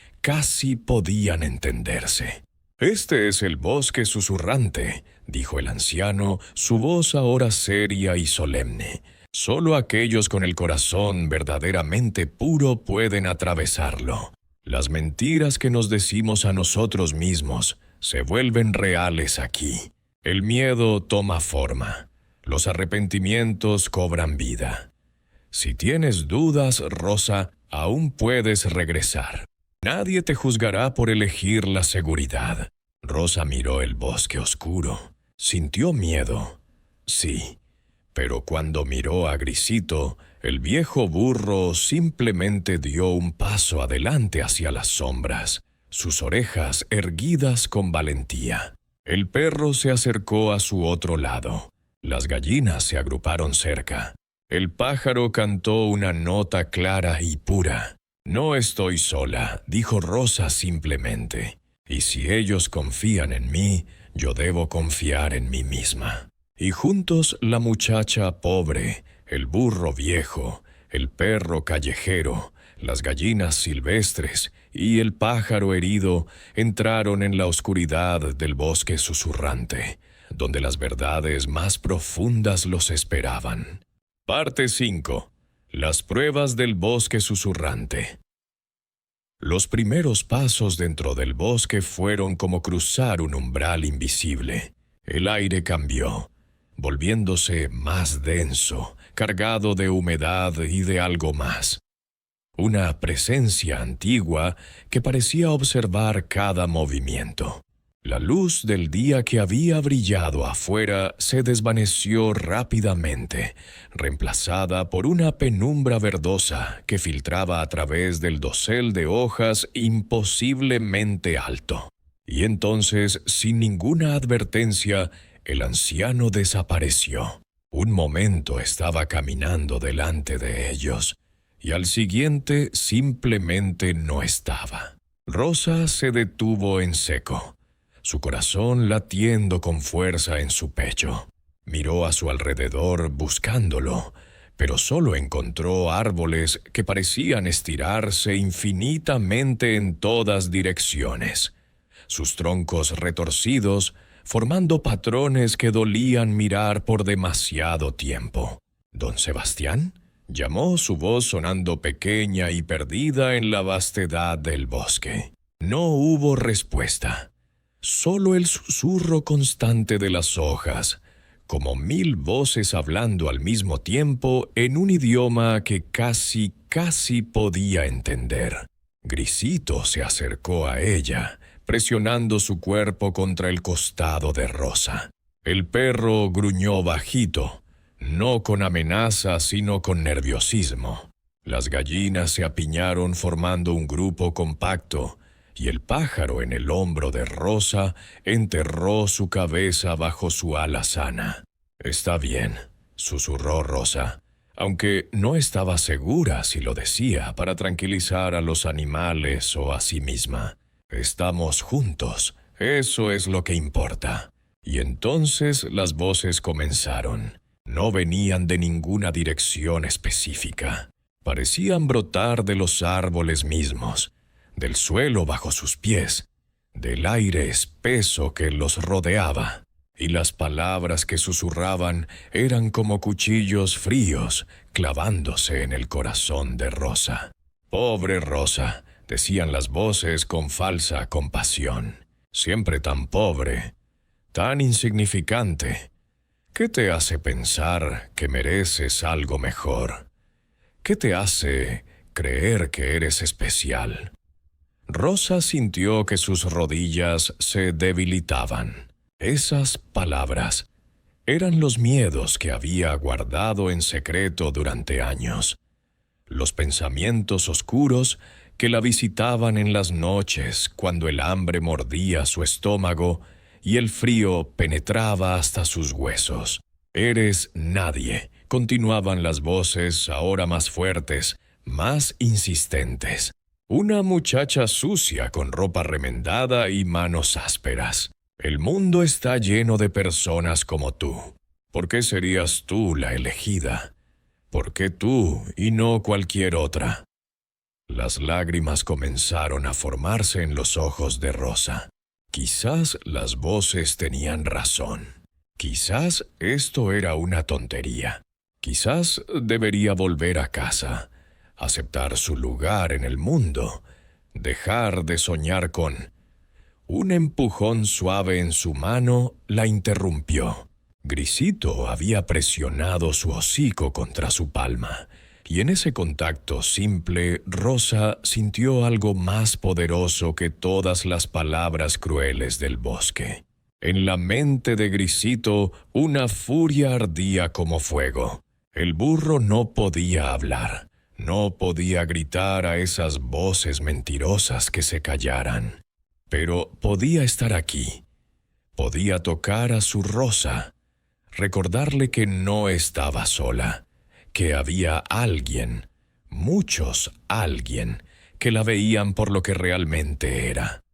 podían entenderse. «Este es el bosque susurrante», dijo el anciano, su voz ahora seria y solemne. «Solo aquellos con el corazón verdaderamente puro pueden atravesarlo. Las mentiras que nos decimos a nosotros mismos se vuelven reales aquí. El miedo toma forma. Los arrepentimientos cobran vida. Si tienes dudas, Rosa, aún puedes regresar. Nadie te juzgará por elegir la seguridad». Rosa miró el bosque oscuro. Sintió miedo. Sí, pero cuando miró a Grisito, el viejo burro simplemente dio un paso adelante hacia las sombras, sus orejas erguidas con valentía. El perro se acercó a su otro lado. Las gallinas se agruparon cerca. El pájaro cantó una nota clara y pura. «No estoy sola», dijo Rosa simplemente. «Y si ellos confían en mí, yo debo confiar en mí misma». Y juntos la muchacha pobre, el burro viejo, el perro callejero, las gallinas silvestres y el pájaro herido entraron en la oscuridad del bosque susurrante, donde las verdades más profundas los esperaban. Parte 5. Las pruebas del bosque susurrante. Los primeros pasos dentro del bosque fueron como cruzar un umbral invisible. El aire cambió, volviéndose más denso, cargado de humedad y de algo más. Una presencia antigua que parecía observar cada movimiento. La luz del día que había brillado afuera se desvaneció rápidamente, reemplazada por una penumbra verdosa que filtraba a través del dosel de hojas imposiblemente alto. Y entonces, sin ninguna advertencia, el anciano desapareció. Un momento estaba caminando delante de ellos, y al siguiente simplemente no estaba. Rosa se detuvo en seco, su corazón latiendo con fuerza en su pecho. Miró a su alrededor buscándolo, pero solo encontró árboles que parecían estirarse infinitamente en todas direcciones, sus troncos retorcidos formando patrones que dolían mirar por demasiado tiempo. «¿Don Sebastián?», llamó su voz sonando pequeña y perdida en la vastedad del bosque. No hubo respuesta. Solo el susurro constante de las hojas, como 1000 voces hablando al mismo tiempo en un idioma que casi podía entender. Grisito se acercó a ella, presionando su cuerpo contra el costado de Rosa. El perro gruñó bajito, no con amenaza sino con nerviosismo. Las gallinas se apiñaron formando un grupo compacto, y el pájaro en el hombro de Rosa enterró su cabeza bajo su ala sana. «Está bien», susurró Rosa, aunque no estaba segura si lo decía para tranquilizar a los animales o a sí misma. «Estamos juntos, eso es lo que importa». Y entonces las voces comenzaron. No venían de ninguna dirección específica. Parecían brotar de los árboles mismos, del suelo bajo sus pies, del aire espeso que los rodeaba. y las palabras que susurraban eran como cuchillos fríos clavándose en el corazón de Rosa. «Pobre Rosa», decían las voces con falsa compasión. «Siempre tan pobre, tan insignificante. ¿Qué te hace pensar que mereces algo mejor? ¿Qué te hace creer que eres especial?» Rosa sintió que sus rodillas se debilitaban. Esas palabras eran los miedos que había guardado en secreto durante años, los pensamientos oscuros que la visitaban en las noches cuando el hambre mordía su estómago y el frío penetraba hasta sus huesos. «Eres nadie», continuaban las voces ahora más fuertes, más insistentes. «Una muchacha sucia con ropa remendada y manos ásperas. El mundo está lleno de personas como tú. ¿Por qué serías tú la elegida? ¿Por qué tú y no cualquier otra?» Las lágrimas comenzaron a formarse en los ojos de Rosa. Quizás las voces tenían razón. Quizás esto era una tontería. Quizás debería volver a casa, aceptar su lugar en el mundo, dejar de soñar con... Un empujón suave en su mano la interrumpió. Grisito había presionado su hocico contra su palma, y en ese contacto simple Rosa sintió algo más poderoso que todas las palabras crueles del bosque. En la mente de Grisito una furia ardía como fuego. El burro no podía hablar, no podía gritar a esas voces mentirosas que se callaran. Pero podía estar aquí, podía tocar a su Rosa, recordarle que no estaba sola, que había alguien, muchos alguien, que la veían por lo que realmente era.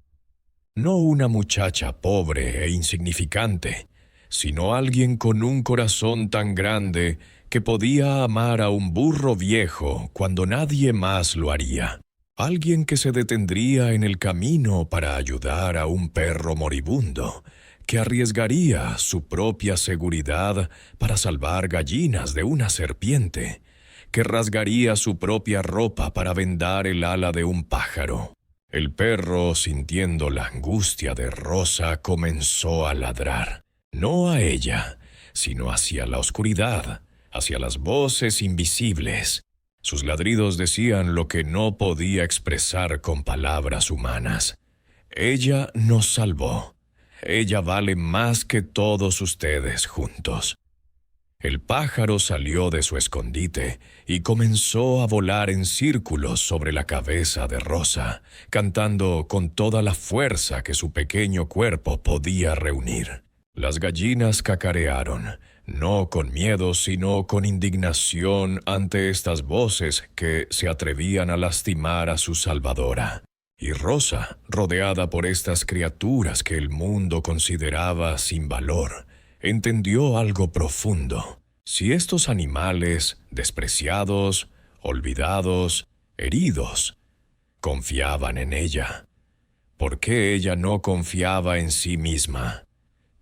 No una muchacha pobre e insignificante, sino alguien con un corazón tan grande que podía amar a un burro viejo cuando nadie más lo haría. Alguien que se detendría en el camino para ayudar a un perro moribundo, que arriesgaría su propia seguridad para salvar gallinas de una serpiente, que rasgaría su propia ropa para vendar el ala de un pájaro. El perro, sintiendo la angustia de Rosa, comenzó a ladrar, no a ella, sino hacia la oscuridad, hacia las voces invisibles. Sus ladridos decían lo que no podía expresar con palabras humanas. «Ella nos salvó. Ella vale más que todos ustedes juntos». El pájaro salió de su escondite y comenzó a volar en círculos sobre la cabeza de Rosa, cantando con toda la fuerza que su pequeño cuerpo podía reunir. Las gallinas cacarearon, no con miedo, sino con indignación ante estas voces que se atrevían a lastimar a su salvadora. Y Rosa, rodeada por estas criaturas que el mundo consideraba sin valor, entendió algo profundo. Si estos animales, despreciados, olvidados, heridos, confiaban en ella, ¿por qué ella no confiaba en sí misma?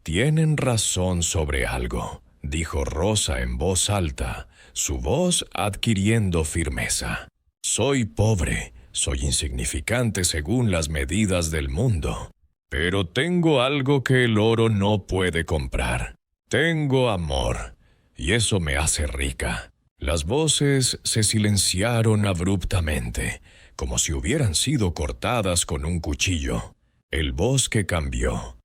«Tienen razón sobre algo», dijo Rosa en voz alta, su voz adquiriendo firmeza. «Soy pobre, soy insignificante según las medidas del mundo, pero tengo algo que el oro no puede comprar. Tengo amor, y eso me hace rica». Las voces se silenciaron abruptamente, como si hubieran sido cortadas con un cuchillo. El bosque cambió.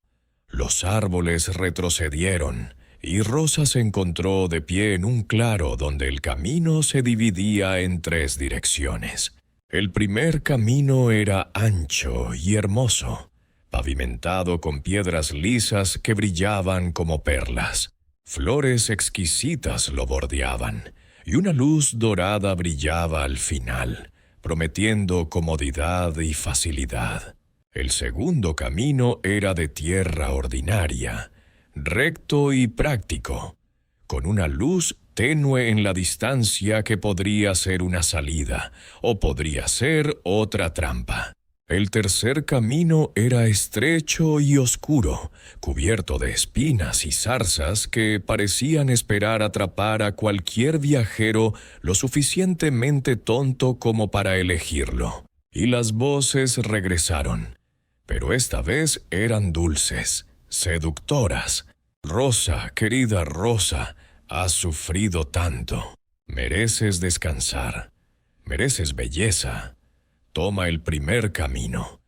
Los árboles retrocedieron, y Rosa se encontró de pie en un claro donde el camino se dividía en 3 direcciones. El primer camino era ancho y hermoso, pavimentado con piedras lisas que brillaban como perlas. Flores exquisitas lo bordeaban, y una luz dorada brillaba al final, prometiendo comodidad y facilidad. El segundo camino era de tierra ordinaria, recto y práctico, con una luz tenue en la distancia que podría ser una salida o podría ser otra trampa. El tercer camino era estrecho y oscuro, cubierto de espinas y zarzas que parecían esperar atrapar a cualquier viajero lo suficientemente tonto como para elegirlo. Y las voces regresaron, pero esta vez eran dulces, seductoras. Rosa, querida Rosa, has sufrido tanto. Mereces descansar. Mereces belleza. Toma el primer camino.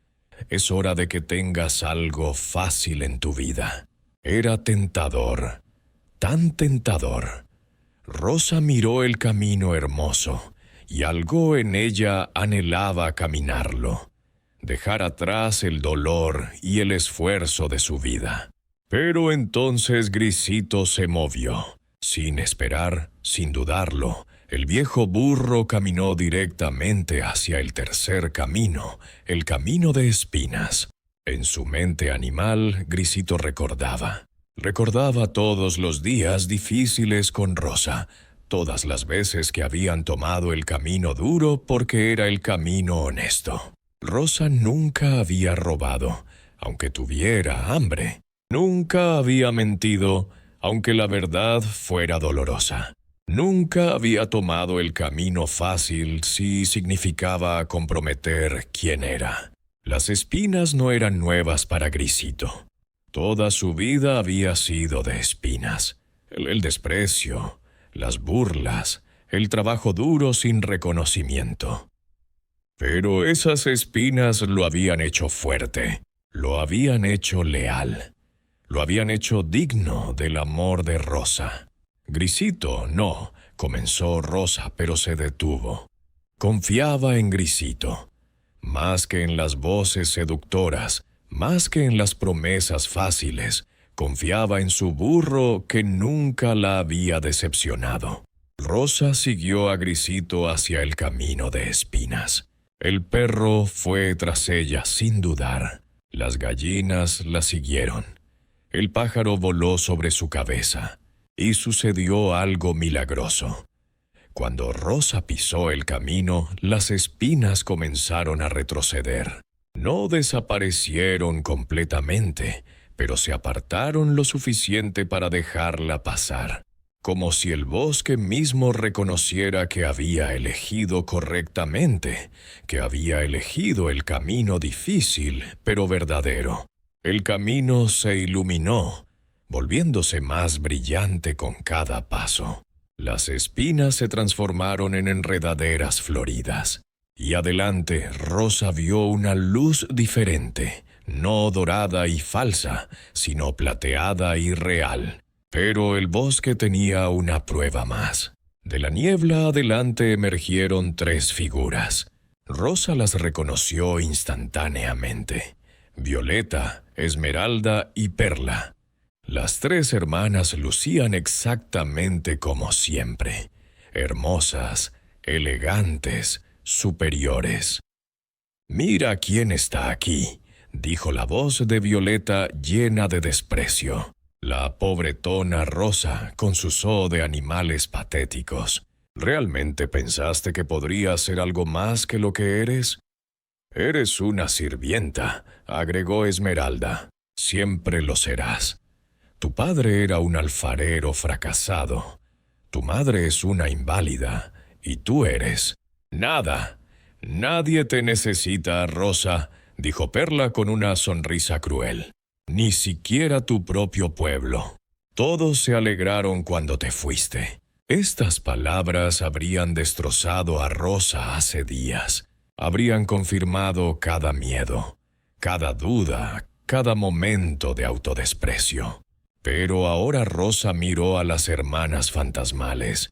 Es hora de que tengas algo fácil en tu vida. Era tentador, tan tentador. Rosa miró el camino hermoso, y algo en ella anhelaba caminarlo, dejar atrás el dolor y el esfuerzo de su vida. Pero entonces Grisito se movió. Sin esperar, sin dudarlo, el viejo burro caminó directamente hacia el tercer camino, el camino de espinas. En su mente animal, Grisito recordaba. Recordaba todos los días difíciles con Rosa, todas las veces que habían tomado el camino duro porque era el camino honesto. Rosa nunca había robado, aunque tuviera hambre. Nunca había mentido, aunque la verdad fuera dolorosa. Nunca había tomado el camino fácil si significaba comprometer quién era. Las espinas no eran nuevas para Grisito. Toda su vida había sido de espinas. El desprecio, las burlas, el trabajo duro sin reconocimiento. Pero esas espinas lo habían hecho fuerte, lo habían hecho leal, lo habían hecho digno del amor de Rosa. Grisito no, comenzó Rosa, pero se detuvo. Confiaba en Grisito, más que en las voces seductoras, más que en las promesas fáciles. Confiaba en su burro que nunca la había decepcionado. Rosa siguió a Grisito hacia el camino de espinas. El perro fue tras ella sin dudar. Las gallinas la siguieron. El pájaro voló sobre su cabeza. Y sucedió algo milagroso. Cuando Rosa pisó el camino, las espinas comenzaron a retroceder. No desaparecieron completamente, pero se apartaron lo suficiente para dejarla pasar, como si el bosque mismo reconociera que había elegido correctamente, que había elegido el camino difícil, pero verdadero. El camino se iluminó, volviéndose más brillante con cada paso. Las espinas se transformaron en enredaderas floridas. Y adelante Rosa vio una luz diferente, no dorada y falsa, sino plateada y real. Pero el bosque tenía una prueba más. De la niebla adelante emergieron 3 figuras. Rosa las reconoció instantáneamente: Violeta, Esmeralda y Perla. Las 3 hermanas lucían exactamente como siempre, hermosas, elegantes, superiores. «Mira quién está aquí», dijo la voz de Violeta llena de desprecio. La pobretona Rosa, con su zoo de animales patéticos. ¿Realmente pensaste que podrías ser algo más que lo que eres? «Eres una sirvienta», agregó Esmeralda. «Siempre lo serás. Tu padre era un alfarero fracasado. Tu madre es una inválida. Y tú eres nada. Nadie te necesita, Rosa», dijo Perla con una sonrisa cruel. «Ni siquiera tu propio pueblo. Todos se alegraron cuando te fuiste». Estas palabras habrían destrozado a Rosa hace días. Habrían confirmado cada miedo, cada duda, cada momento de autodesprecio. Pero ahora Rosa miró a las hermanas fantasmales.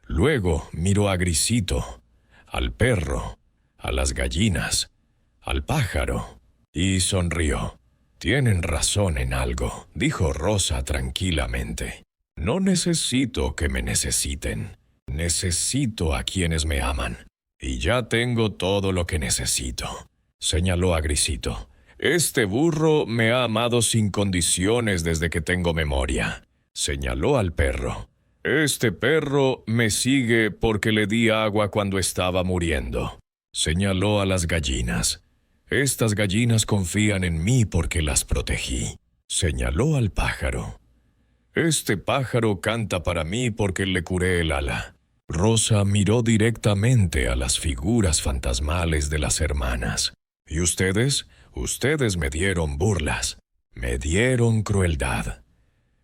Luego miró a Grisito, al perro, a las gallinas, al pájaro, y sonrió. «Tienen razón en algo», dijo Rosa tranquilamente. «No necesito que me necesiten. Necesito a quienes me aman. Y ya tengo todo lo que necesito», señaló a Grisito. «Este burro me ha amado sin condiciones desde que tengo memoria», señaló al perro. «Este perro me sigue porque le di agua cuando estaba muriendo», señaló a las gallinas. Estas gallinas confían en mí porque las protegí. Señaló al pájaro. Este pájaro canta para mí porque le curé el ala. Rosa miró directamente a las figuras fantasmales de las hermanas. ¿Y ustedes? Ustedes me dieron burlas. Me dieron crueldad.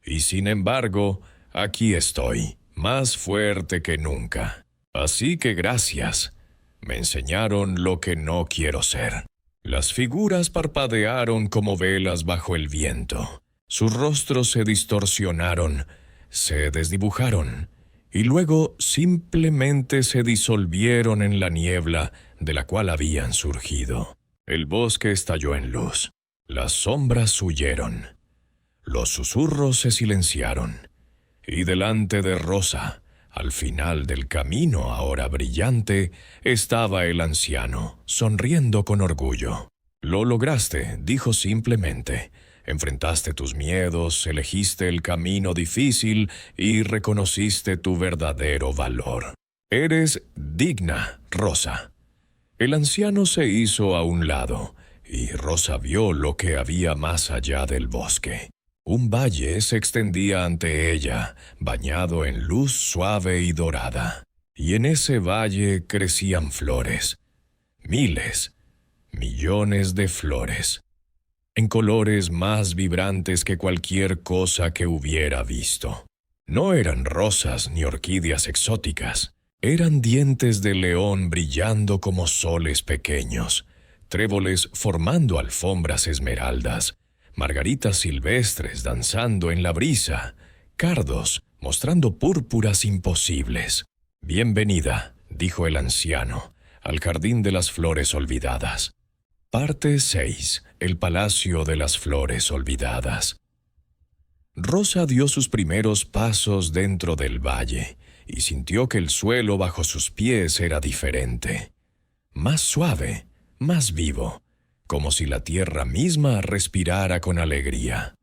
Y sin embargo, aquí estoy, más fuerte que nunca. Así que gracias. Me enseñaron lo que no quiero ser. Las figuras parpadearon como velas bajo el viento. Sus rostros se distorsionaron, se desdibujaron, y luego simplemente se disolvieron en la niebla de la cual habían surgido. El bosque estalló en luz. Las sombras huyeron. Los susurros se silenciaron. Y delante de Rosa, al final del camino ahora brillante, estaba el anciano, sonriendo con orgullo. «Lo lograste», dijo simplemente. «Enfrentaste tus miedos, elegiste el camino difícil y reconociste tu verdadero valor. Eres digna, Rosa». El anciano se hizo a un lado, y Rosa vio lo que había más allá del bosque. Un valle se extendía ante ella, bañado en luz suave y dorada. Y en ese valle crecían flores. Miles, millones de flores. En colores más vibrantes que cualquier cosa que hubiera visto. No eran rosas ni orquídeas exóticas. Eran dientes de león brillando como soles pequeños, tréboles formando alfombras esmeraldas, margaritas silvestres danzando en la brisa, cardos mostrando púrpuras imposibles. «Bienvenida», dijo el anciano, «al jardín de las flores olvidadas». Parte 6. El palacio de las flores olvidadas. Rosa dio sus primeros pasos dentro del valle y sintió que el suelo bajo sus pies era diferente. Más suave, más vivo, como si la tierra misma respirara con alegría.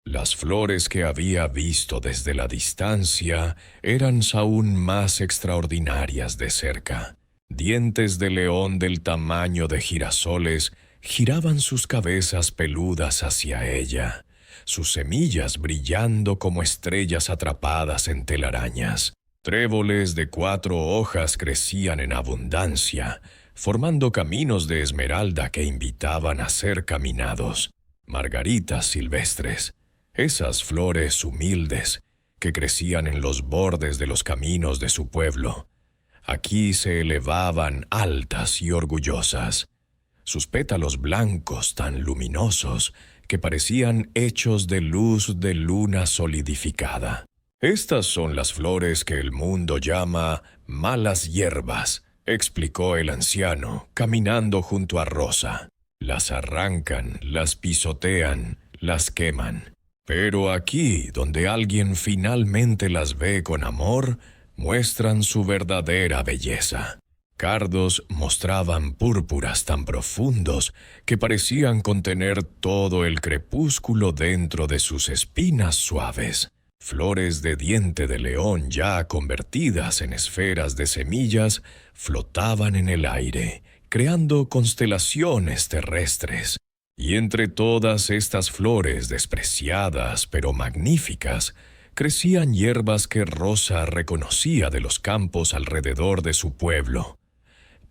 Las flores que había visto desde la distancia eran aún más extraordinarias de cerca. Dientes de león del tamaño de girasoles giraban sus cabezas peludas hacia ella, sus semillas brillando como estrellas atrapadas en telarañas. Tréboles de 4 hojas crecían en abundancia, formando caminos de esmeralda que invitaban a ser caminados. Margaritas silvestres, esas flores humildes que crecían en los bordes de los caminos de su pueblo. Aquí se elevaban altas y orgullosas, sus pétalos blancos tan luminosos que parecían hechos de luz de luna solidificada. «Estas son las flores que el mundo llama malas hierbas», explicó el anciano, caminando junto a Rosa. «Las arrancan, las pisotean, las queman. Pero aquí, donde alguien finalmente las ve con amor, muestran su verdadera belleza». Cardos mostraban púrpuras tan profundos que parecían contener todo el crepúsculo dentro de sus espinas suaves. Flores de diente de león ya convertidas en esferas de semillas flotaban en el aire, creando constelaciones terrestres. Y entre todas estas flores despreciadas pero magníficas, crecían hierbas que Rosa reconocía de los campos alrededor de su pueblo.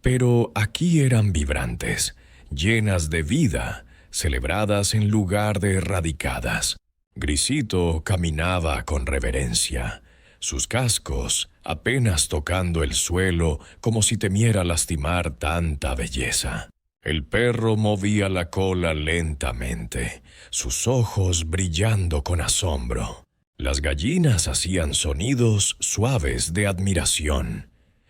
Pero aquí eran vibrantes, llenas de vida, celebradas en lugar de erradicadas. Grisito caminaba con reverencia, sus cascos apenas tocando el suelo como si temiera lastimar tanta belleza. El perro movía la cola lentamente, sus ojos brillando con asombro. Las gallinas hacían sonidos suaves de admiración,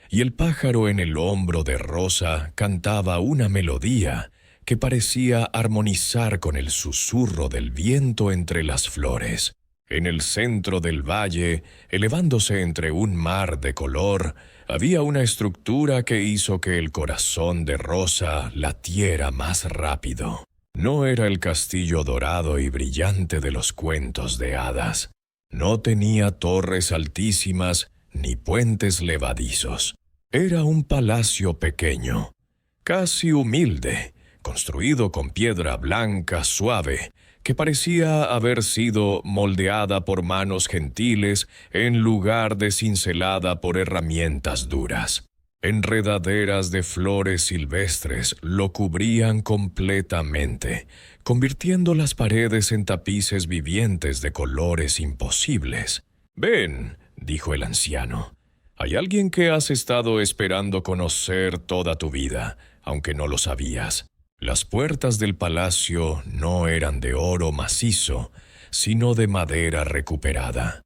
y el pájaro en el hombro de Rosa cantaba una melodía que parecía armonizar con el susurro del viento entre las flores. En el centro del valle, elevándose entre un mar de color, había una estructura que hizo que el corazón de Rosa latiera más rápido. No era el castillo dorado y brillante de los cuentos de hadas. No tenía torres altísimas ni puentes levadizos. Era un palacio pequeño, casi humilde, construido con piedra blanca suave, que parecía haber sido moldeada por manos gentiles en lugar de cincelada por herramientas duras. Enredaderas de flores silvestres lo cubrían completamente, convirtiendo las paredes en tapices vivientes de colores imposibles. «Ven», dijo el anciano, «hay alguien que has estado esperando conocer toda tu vida, aunque no lo sabías». Las puertas del palacio no eran de oro macizo, sino de madera recuperada,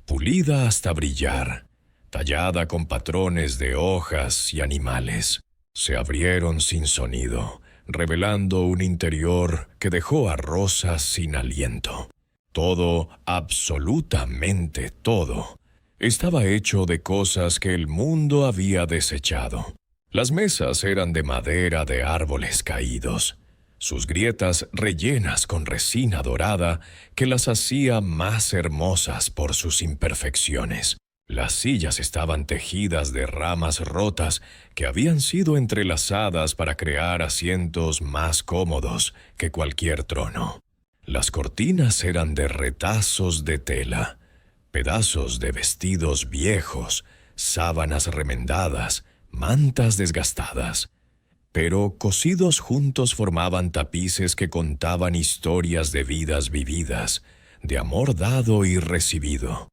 pulida hasta brillar, tallada con patrones de hojas y animales. Se abrieron sin sonido, revelando un interior que dejó a Rosa sin aliento. Todo, absolutamente todo, estaba hecho de cosas que el mundo había desechado. Las mesas eran de madera de árboles caídos, sus grietas rellenas con resina dorada que las hacía más hermosas por sus imperfecciones. Las sillas estaban tejidas de ramas rotas que habían sido entrelazadas para crear asientos más cómodos que cualquier trono. Las cortinas eran de retazos de tela, pedazos de vestidos viejos, sábanas remendadas, mantas desgastadas, pero cosidos juntos formaban tapices que contaban historias de vidas vividas, de amor dado y recibido.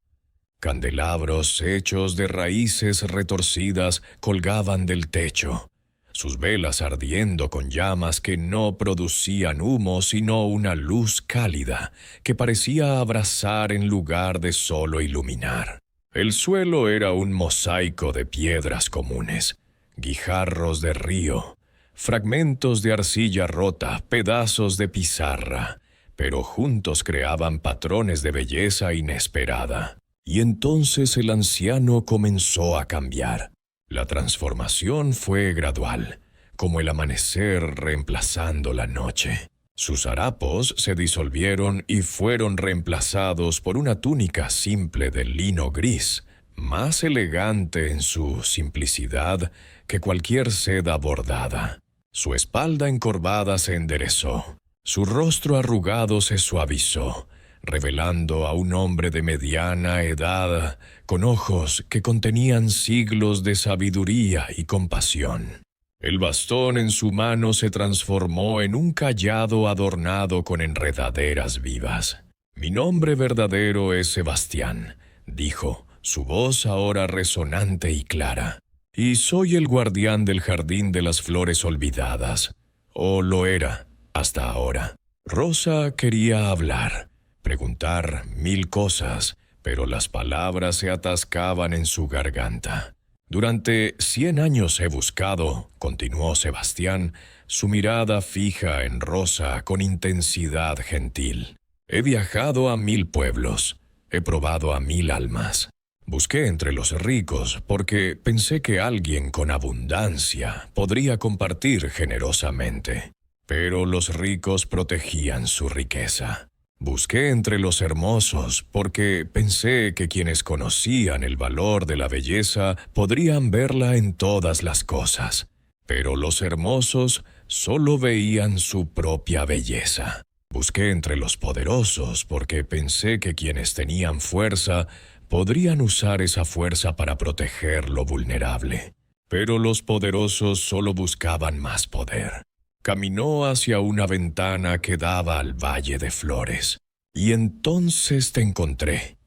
Candelabros hechos de raíces retorcidas colgaban del techo, sus velas ardiendo con llamas que no producían humo sino una luz cálida que parecía abrazar en lugar de solo iluminar. El suelo era un mosaico de piedras comunes, guijarros de río, fragmentos de arcilla rota, pedazos de pizarra, pero juntos creaban patrones de belleza inesperada. Y entonces el anciano comenzó a cambiar. La transformación fue gradual, como el amanecer reemplazando la noche. Sus harapos se disolvieron y fueron reemplazados por una túnica simple de lino gris, más elegante en su simplicidad que cualquier seda bordada. Su espalda encorvada se enderezó, su rostro arrugado se suavizó, revelando a un hombre de mediana edad, con ojos que contenían siglos de sabiduría y compasión. El bastón en su mano se transformó en un cayado adornado con enredaderas vivas. «Mi nombre verdadero es Sebastián», dijo, su voz ahora resonante y clara, «y soy el guardián del jardín de las flores olvidadas. O lo era, hasta ahora». Rosa quería hablar, preguntar 1000 cosas, pero las palabras se atascaban en su garganta. «Durante 100 años he buscado», continuó Sebastián, su mirada fija en Rosa con intensidad gentil. «He viajado a 1000 pueblos, he probado a 1000 almas. Busqué entre los ricos porque pensé que alguien con abundancia podría compartir generosamente. Pero los ricos protegían su riqueza. Busqué entre los hermosos porque pensé que quienes conocían el valor de la belleza podrían verla en todas las cosas. Pero los hermosos solo veían su propia belleza. Busqué entre los poderosos porque pensé que quienes tenían fuerza podrían usar esa fuerza para proteger lo vulnerable. Pero los poderosos solo buscaban más poder». Caminó hacia una ventana que daba al Valle de Flores. «Y entonces te encontré,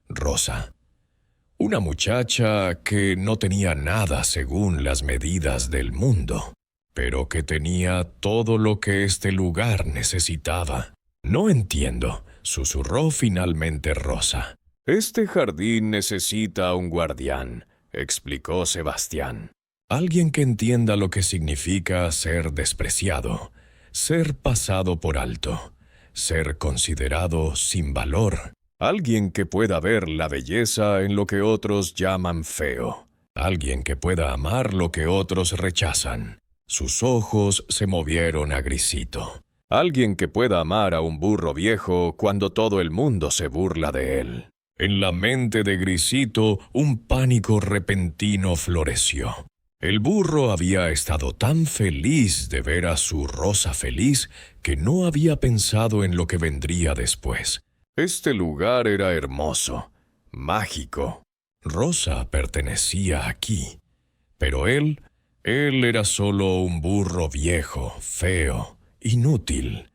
Rosa, una muchacha que no tenía nada según las medidas del mundo, pero que tenía todo lo que este lugar necesitaba». «No entiendo», susurró finalmente Rosa. «Este jardín necesita un guardián», explicó Sebastián. «Alguien que entienda lo que significa ser despreciado, ser pasado por alto, ser considerado sin valor. Alguien que pueda ver la belleza en lo que otros llaman feo. Alguien que pueda amar lo que otros rechazan». Sus ojos se movieron a Grisito. «Alguien que pueda amar a un burro viejo cuando todo el mundo se burla de él». En la mente de Grisito un pánico repentino floreció. El burro había estado tan feliz de ver a su Rosa feliz que no había pensado en lo que vendría después. Este lugar era hermoso, mágico. Rosa pertenecía aquí, pero él era solo un burro viejo, feo, inútil.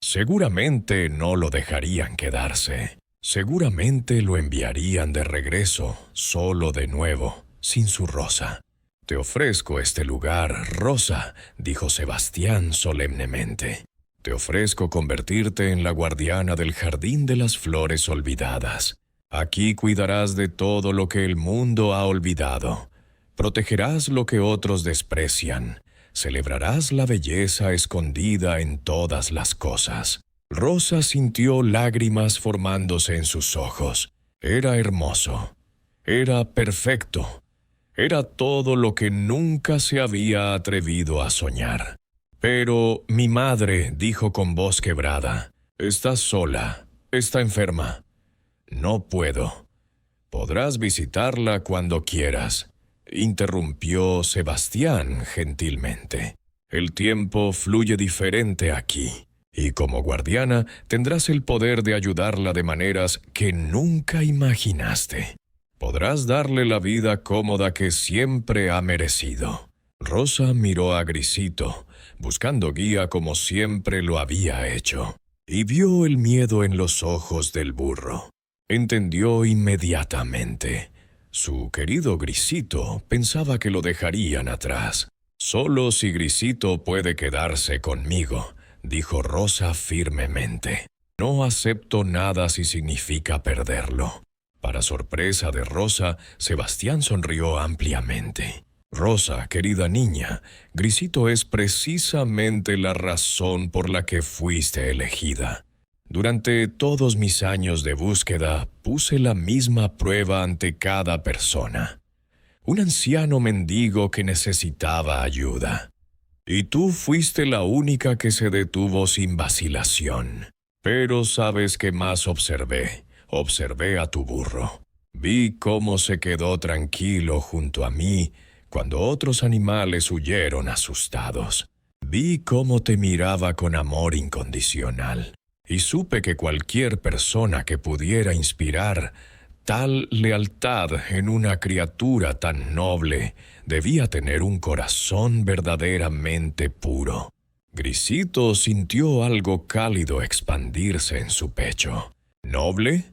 Seguramente no lo dejarían quedarse. Seguramente lo enviarían de regreso, solo de nuevo, sin su Rosa. «Te ofrezco este lugar, Rosa», dijo Sebastián solemnemente. «Te ofrezco convertirte en la guardiana del jardín de las flores olvidadas. Aquí cuidarás de todo lo que el mundo ha olvidado. Protegerás lo que otros desprecian. Celebrarás la belleza escondida en todas las cosas». Rosa sintió lágrimas formándose en sus ojos. Era hermoso. Era perfecto. Era todo lo que nunca se había atrevido a soñar. «Pero mi madre», dijo con voz quebrada, «está sola, está enferma. No puedo». «Podrás visitarla cuando quieras», interrumpió Sebastián gentilmente. «El tiempo fluye diferente aquí, y como guardiana tendrás el poder de ayudarla de maneras que nunca imaginaste. Podrás darle la vida cómoda que siempre ha merecido». Rosa miró a Grisito, buscando guía como siempre lo había hecho, y vio el miedo en los ojos del burro. Entendió inmediatamente. Su querido Grisito pensaba que lo dejarían atrás. «Solo si Grisito puede quedarse conmigo», dijo Rosa firmemente. «No acepto nada si significa perderlo». Para sorpresa de Rosa, Sebastián sonrió ampliamente. «Rosa, querida niña, Grisito es precisamente la razón por la que fuiste elegida. Durante todos mis años de búsqueda, puse la misma prueba ante cada persona. Un anciano mendigo que necesitaba ayuda. Y tú fuiste la única que se detuvo sin vacilación. Pero ¿sabes qué más observé? Observé a tu burro. Vi cómo se quedó tranquilo junto a mí cuando otros animales huyeron asustados. Vi cómo te miraba con amor incondicional. Y supe que cualquier persona que pudiera inspirar tal lealtad en una criatura tan noble debía tener un corazón verdaderamente puro». Grisito sintió algo cálido expandirse en su pecho. ¿Noble?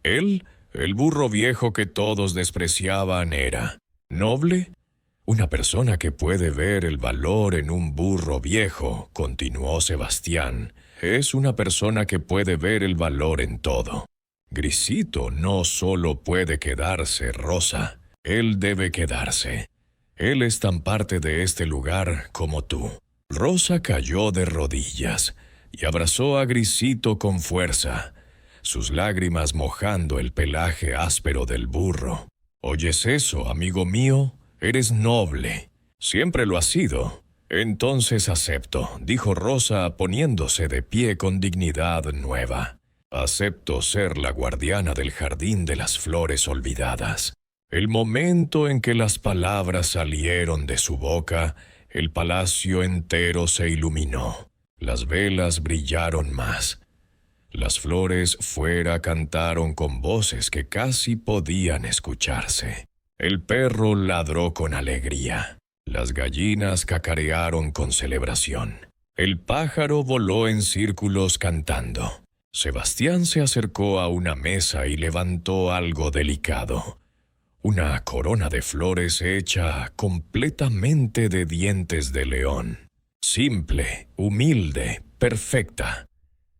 Él, el burro viejo que todos despreciaban, era ¿noble? «Una persona que puede ver el valor en un burro viejo», continuó Sebastián, «es una persona que puede ver el valor en todo. Grisito no solo puede quedarse, Rosa, él debe quedarse. Él es tan parte de este lugar como tú». Rosa cayó de rodillas y abrazó a Grisito con fuerza, sus lágrimas mojando el pelaje áspero del burro. «¿Oyes eso, amigo mío? Eres noble. Siempre lo has sido». «Entonces acepto», dijo Rosa poniéndose de pie con dignidad nueva. «Acepto ser la guardiana del jardín de las flores olvidadas». El momento en que las palabras salieron de su boca, el palacio entero se iluminó. Las velas brillaron más. Las flores fuera cantaron con voces que casi podían escucharse. El perro ladró con alegría. Las gallinas cacarearon con celebración. El pájaro voló en círculos cantando. Sebastián se acercó a una mesa y levantó algo delicado. Una corona de flores hecha completamente de dientes de león. Simple, humilde, perfecta.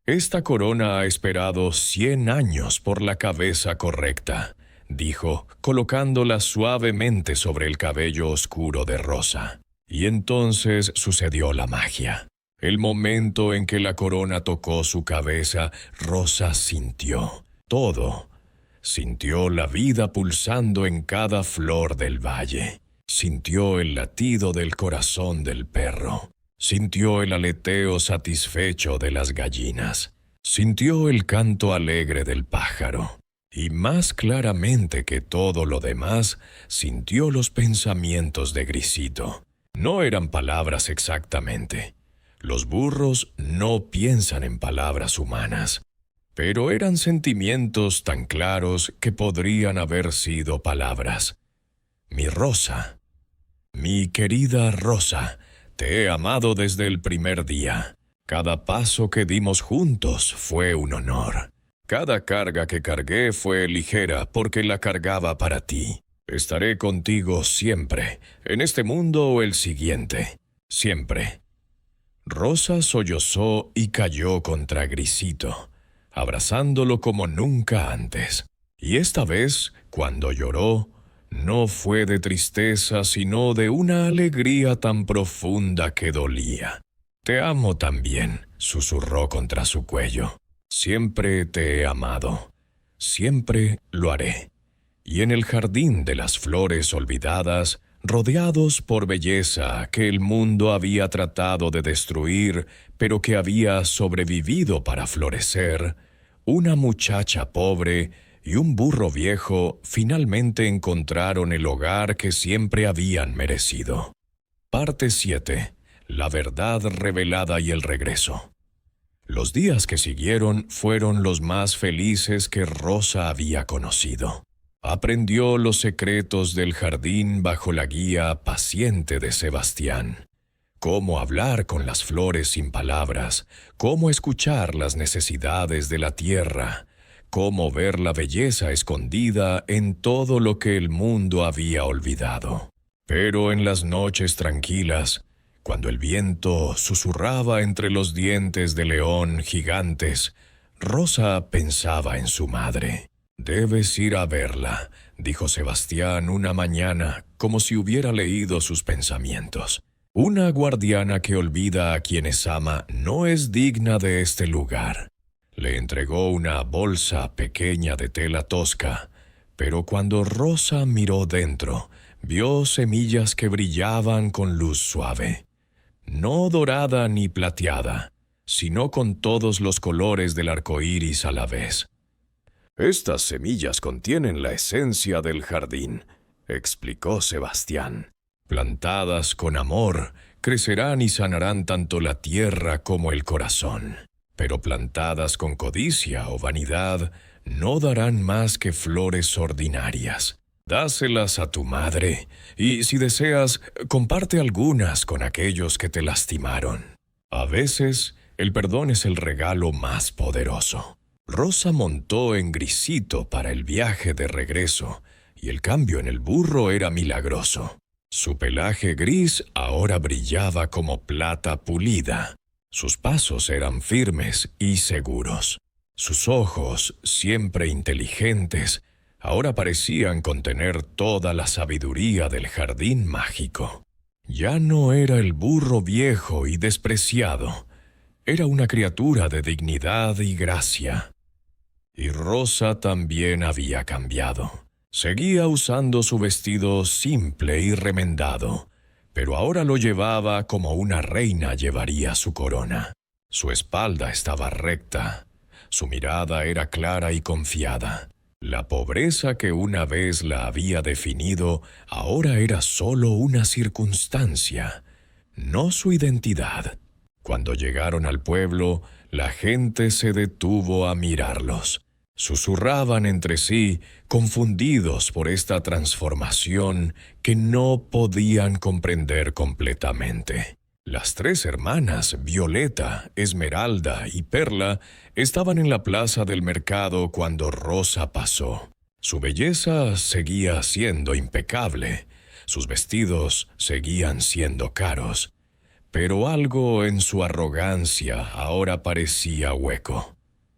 «Esta corona ha esperado 100 años por la cabeza correcta», dijo, colocándola suavemente sobre el cabello oscuro de Rosa. Y entonces sucedió la magia. El momento en que la corona tocó su cabeza, Rosa sintió todo. Sintió la vida pulsando en cada flor del valle. Sintió el latido del corazón del perro. Sintió el aleteo satisfecho de las gallinas. Sintió el canto alegre del pájaro. y más claramente que todo lo demás, sintió los pensamientos de Grisito. No eran palabras exactamente. Los burros no piensan en palabras humanas, pero eran sentimientos tan claros que podrían haber sido palabras. Mi Rosa, mi querida Rosa, te he amado desde el primer día. Cada paso que dimos juntos fue un honor. Cada carga que cargué fue ligera porque la cargaba para ti. Estaré contigo siempre, en este mundo o el siguiente, siempre. Rosa sollozó y cayó contra Grisito, abrazándolo como nunca antes. Y esta vez, cuando lloró, no fue de tristeza, sino de una alegría tan profunda que dolía. Te amo también, susurró contra su cuello. Siempre te he amado. Siempre lo haré. Y en el jardín de las flores olvidadas, rodeados por belleza que el mundo había tratado de destruir, pero que había sobrevivido para florecer, una muchacha pobre y un burro viejo finalmente encontraron el hogar que siempre habían merecido. Parte 7. La verdad revelada y el regreso. Los días que siguieron fueron los más felices que Rosa había conocido. Aprendió los secretos del jardín bajo la guía paciente de Sebastián. Cómo hablar con las flores sin palabras, cómo escuchar las necesidades de la tierra, cómo ver la belleza escondida en todo lo que el mundo había olvidado. Pero en las noches tranquilas, cuando el viento susurraba entre los dientes de león gigantes, Rosa pensaba en su madre. «Debes ir a verla», dijo Sebastián una mañana, como si hubiera leído sus pensamientos. «Una guardiana que olvida a quienes ama no es digna de este lugar». Le entregó una bolsa pequeña de tela tosca, pero cuando Rosa miró dentro, vio semillas que brillaban con luz suave. No dorada ni plateada, sino con todos los colores del arco iris a la vez. «Estas semillas contienen la esencia del jardín», explicó Sebastián. «Plantadas con amor, crecerán y sanarán tanto la tierra como el corazón. Pero plantadas con codicia o vanidad, no darán más que flores ordinarias. Dáselas a tu madre, y si deseas, comparte algunas con aquellos que te lastimaron. A veces, el perdón es el regalo más poderoso». Rosa montó en Grisito para el viaje de regreso, y el cambio en el burro era milagroso. Su pelaje gris ahora brillaba como plata pulida. Sus pasos eran firmes y seguros. Sus ojos, siempre inteligentes, ahora parecían contener toda la sabiduría del jardín mágico. Ya no era el burro viejo y despreciado. Era una criatura de dignidad y gracia. Y Rosa también había cambiado. Seguía usando su vestido simple y remendado, pero ahora lo llevaba como una reina llevaría su corona. Su espalda estaba recta, su mirada era clara y confiada. La pobreza que una vez la había definido ahora era solo una circunstancia, no su identidad. Cuando llegaron al pueblo, la gente se detuvo a mirarlos. Susurraban entre sí, confundidos por esta transformación que no podían comprender completamente. Las tres hermanas, Violeta, Esmeralda y Perla, estaban en la plaza del mercado cuando Rosa pasó. Su belleza seguía siendo impecable, sus vestidos seguían siendo caros, pero algo en su arrogancia ahora parecía hueco,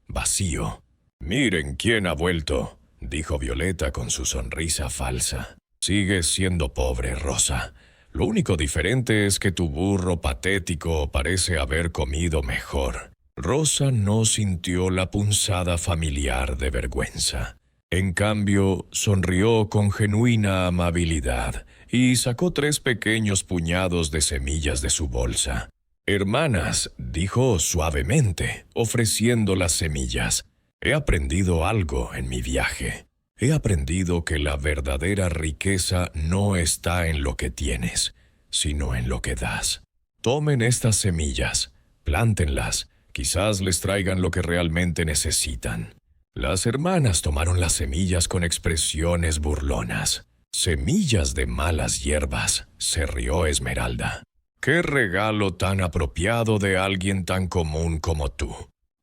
vacío. «Miren quién ha vuelto», dijo Violeta con su sonrisa falsa. «Sigues siendo pobre, Rosa. Lo único diferente es que tu burro patético parece haber comido mejor». Rosa no sintió la punzada familiar de vergüenza. En cambio, sonrió con genuina amabilidad y sacó 3 pequeños puñados de semillas de su bolsa. «Hermanas», dijo suavemente, ofreciendo las semillas, He aprendido algo en mi viaje. He aprendido que la verdadera riqueza no está en lo que tienes, sino en lo que das. Tomen estas semillas, plántenlas, quizás les traigan lo que realmente necesitan. Las hermanas tomaron las semillas con expresiones burlonas. «Semillas de malas hierbas», se rió Esmeralda. «¡Qué regalo tan apropiado de alguien tan común como tú!».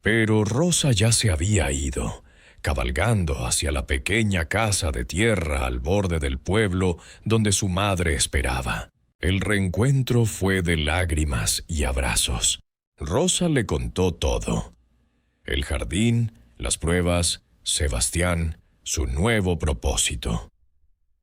Pero Rosa ya se había ido, cabalgando hacia la pequeña casa de tierra al borde del pueblo donde su madre esperaba. El reencuentro fue de lágrimas y abrazos. Rosa le contó todo: el jardín, las pruebas, Sebastián, su nuevo propósito.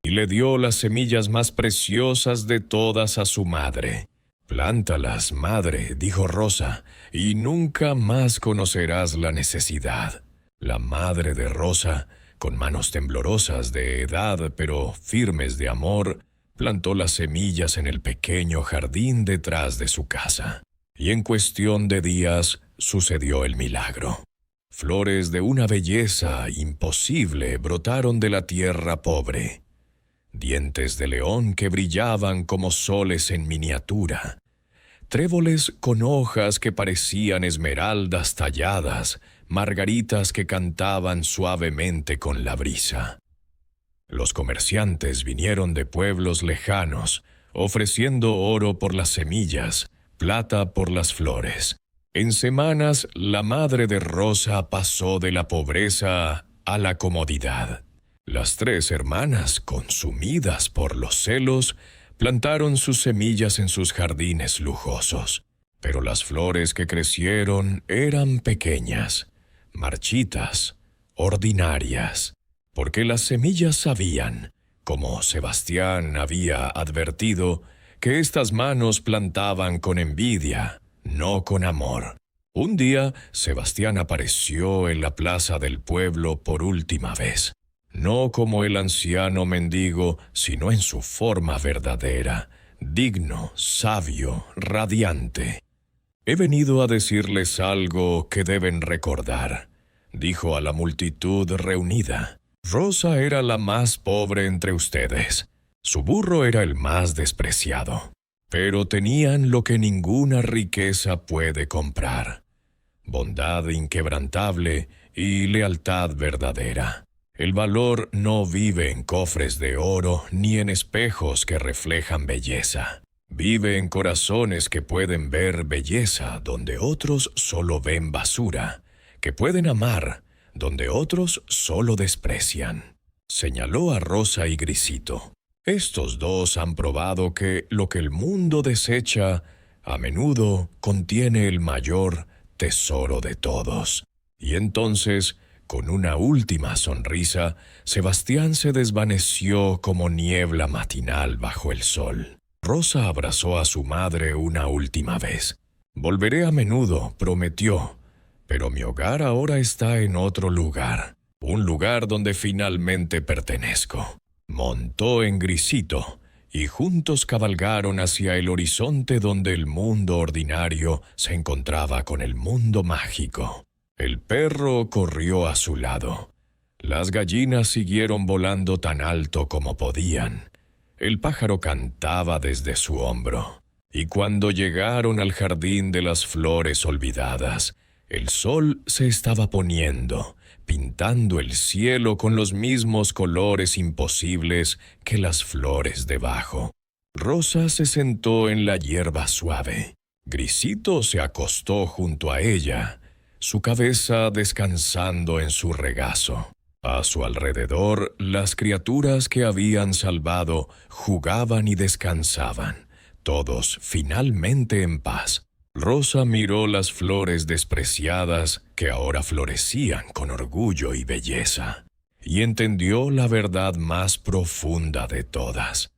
Y le dio las semillas más preciosas de todas a su madre. «Plántalas, madre», dijo Rosa, «y nunca más conocerás la necesidad». La madre de Rosa, con manos temblorosas de edad pero firmes de amor, plantó las semillas en el pequeño jardín detrás de su casa. Y en cuestión de días sucedió el milagro. Flores de una belleza imposible brotaron de la tierra pobre. Dientes de león que brillaban como soles en miniatura. Tréboles con hojas que parecían esmeraldas talladas, margaritas que cantaban suavemente con la brisa. Los comerciantes vinieron de pueblos lejanos, ofreciendo oro por las semillas, plata por las flores. En semanas, la madre de Rosa pasó de la pobreza a la comodidad. Las tres hermanas, consumidas por los celos, plantaron sus semillas en sus jardines lujosos. Pero las flores que crecieron eran pequeñas, marchitas, ordinarias, porque las semillas sabían, como Sebastián había advertido, que estas manos plantaban con envidia, no con amor. Un día, Sebastián apareció en la plaza del pueblo por última vez. No como el anciano mendigo, sino en su forma verdadera, digno, sabio, radiante. «He venido a decirles algo que deben recordar», dijo a la multitud reunida. «Rosa era la más pobre entre ustedes. Su burro era el más despreciado. Pero tenían lo que ninguna riqueza puede comprar: bondad inquebrantable y lealtad verdadera. El valor no vive en cofres de oro ni en espejos que reflejan belleza. Vive en corazones que pueden ver belleza donde otros solo ven basura, que pueden amar donde otros solo desprecian». Señaló a Rosa y Grisito. «Estos dos han probado que lo que el mundo desecha a menudo contiene el mayor tesoro de todos». Y entonces, con una última sonrisa, Sebastián se desvaneció como niebla matinal bajo el sol. Rosa abrazó a su madre una última vez. «Volveré a menudo», prometió, «pero mi hogar ahora está en otro lugar, un lugar donde finalmente pertenezco». Montó en Grisito y juntos cabalgaron hacia el horizonte donde el mundo ordinario se encontraba con el mundo mágico. El perro corrió a su lado. Las gallinas siguieron volando tan alto como podían. El pájaro cantaba desde su hombro. Y cuando llegaron al jardín de las flores olvidadas, el sol se estaba poniendo, pintando el cielo con los mismos colores imposibles que las flores debajo. Rosa se sentó en la hierba suave. Grisito se acostó junto a ella, su cabeza descansando en su regazo. A su alrededor, las criaturas que habían salvado jugaban y descansaban, todos finalmente en paz. Rosa miró las flores despreciadas que ahora florecían con orgullo y belleza, y entendió la verdad más profunda de todas.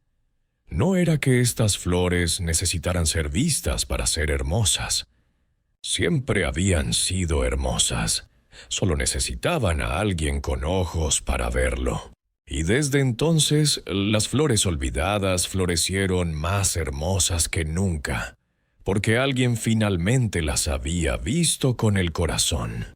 No era que estas flores necesitaran ser vistas para ser hermosas. Siempre habían sido hermosas, solo necesitaban a alguien con ojos para verlo. Y desde entonces, las flores olvidadas florecieron más hermosas que nunca, porque alguien finalmente las había visto con el corazón.